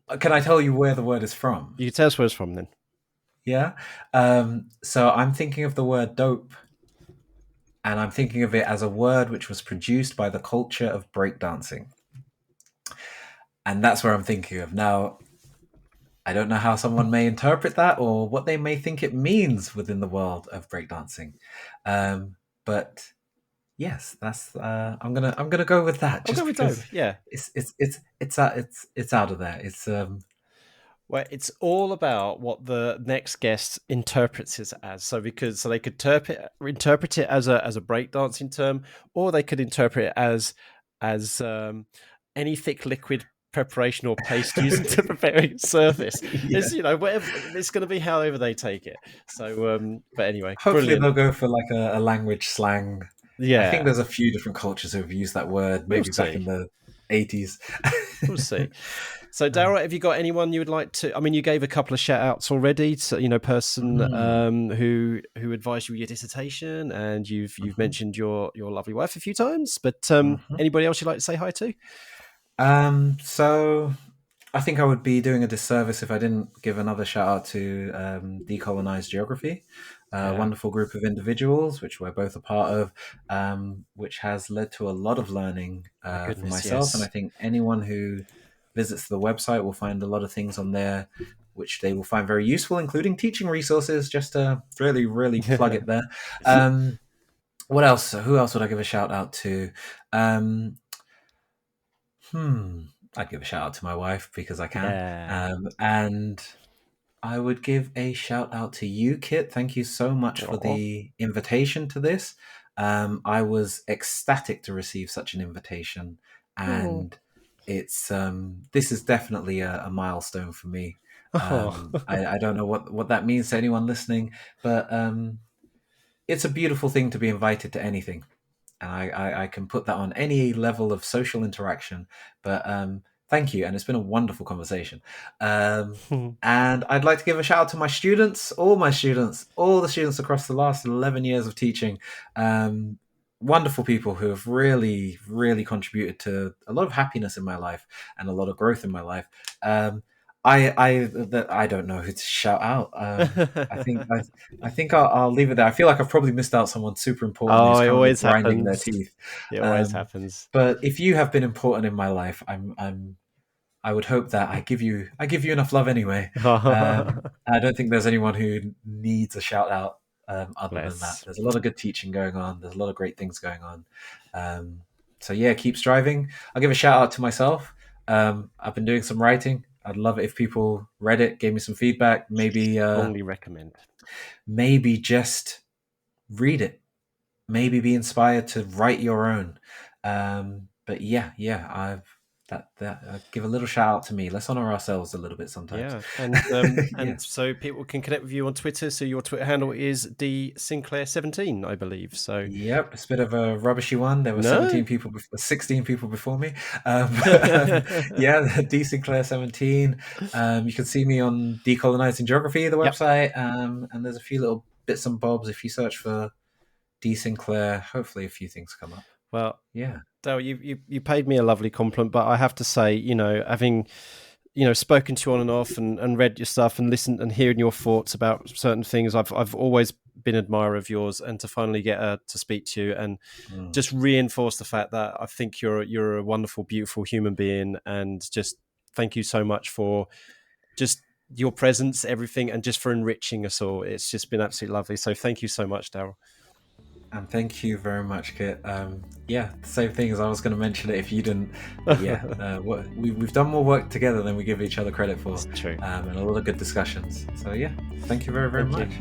Or can I tell you where the word is from? you can tell us where it's from then. Yeah. So I'm thinking of the word dope, and I'm thinking of it as a word which was produced by the culture of breakdancing. And that's where I'm thinking of. Now, I don't know how someone may interpret that or what they may think it means within the world of breakdancing. But yes, that's I'm gonna go with that I'll go just with dope. because Yeah. it's out of there. It's Well, it's all about what the next guest interprets it as. So they could interpret it as a breakdancing term, or they could interpret it as any thick liquid preparation or paste used to preparing surface. yeah. It's whatever it's going to be, however they take it. So, but anyway, Hopefully brilliant. they'll go for like a language slang. I think Yeah, there's a few different cultures who've used that word, we'll maybe back see. in the 80s. We'll see. So, Daryl, have you got anyone you would like to? I mean, you gave a couple of shout outs already to person who advised you with your dissertation, and you've mentioned your lovely wife a few times. But anybody else you'd like to say hi to? So I think I would be doing a disservice if I didn't give another shout out to Decolonized Geography, a wonderful group of individuals, which we're both a part of, which has led to a lot of learning for myself. And I think anyone who visits the website will find a lot of things on there which they will find very useful, including teaching resources, just to really, really plug it there. What else? Who else would I give a shout out to? I'd give a shout out to my wife because I can. Yeah. And I would give a shout out to you, Kit. Thank you so much for the invitation to this. I was ecstatic to receive such an invitation, and it's this is definitely a milestone for me. I don't know what that means to anyone listening, but it's a beautiful thing to be invited to anything. And I can put that on any level of social interaction. But thank you, and it's been a wonderful conversation. And I'd like to give a shout out to my students, all the students across the last 11 years of teaching. Wonderful people who have really, really contributed to a lot of happiness in my life and a lot of growth in my life. I don't know who to shout out. I think I'll leave it there. I feel like I've probably missed out someone super important who's it currently always grinding their happens. teeth. It always happens. But if you have been important in my life, I would hope that I give you enough love anyway. I don't think there's anyone who needs a shout out other than that. There's a lot of good teaching going on. There's a lot of great things going on. So yeah, keep striving. I'll give a shout out to myself. I've been doing some writing. I'd love it if people read it, gave me some feedback. Maybe strongly recommend. Maybe just read it. Maybe be inspired to write your own. But yeah, I'll give a little shout out to me. Let's honor ourselves a little bit sometimes. Yeah, and so people can connect with you on Twitter. So your Twitter handle is dsinclair17, I believe. So yep, it's a bit of a rubbishy one. There were 16 people before me. Yeah, dsinclair17. You can see me on Decolonizing Geography, the website, and there's a few little bits and bobs. If you search for D. Sinclair, hopefully a few things come up. Well, yeah. Daryl, you paid me a lovely compliment, but I have to say, having spoken to you on and off and read your stuff and listened and hearing your thoughts about certain things, I've always been an admirer of yours, and to finally get to speak to you and just reinforce the fact that I think you're a wonderful, beautiful human being, and just thank you so much for just your presence, everything, and just for enriching us all. It's just been absolutely lovely. So thank you so much, Daryl. And thank you very much, Kit. The same thing as I was going to mention it if you didn't. But yeah, we've done more work together than we give each other credit for. That's true. And a lot of good discussions. So yeah, thank you very, very much.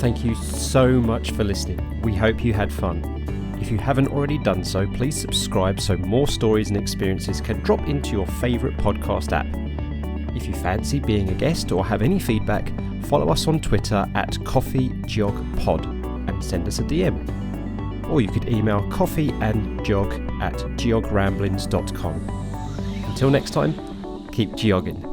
Thank you so much for listening. We hope you had fun. If you haven't already done so, please subscribe so more stories and experiences can drop into your favourite podcast app. If you fancy being a guest or have any feedback, follow us on Twitter at coffeegeogpod and send us a DM. Or you could email coffeeandgeog@geogramblings.com. Until next time, keep geogging.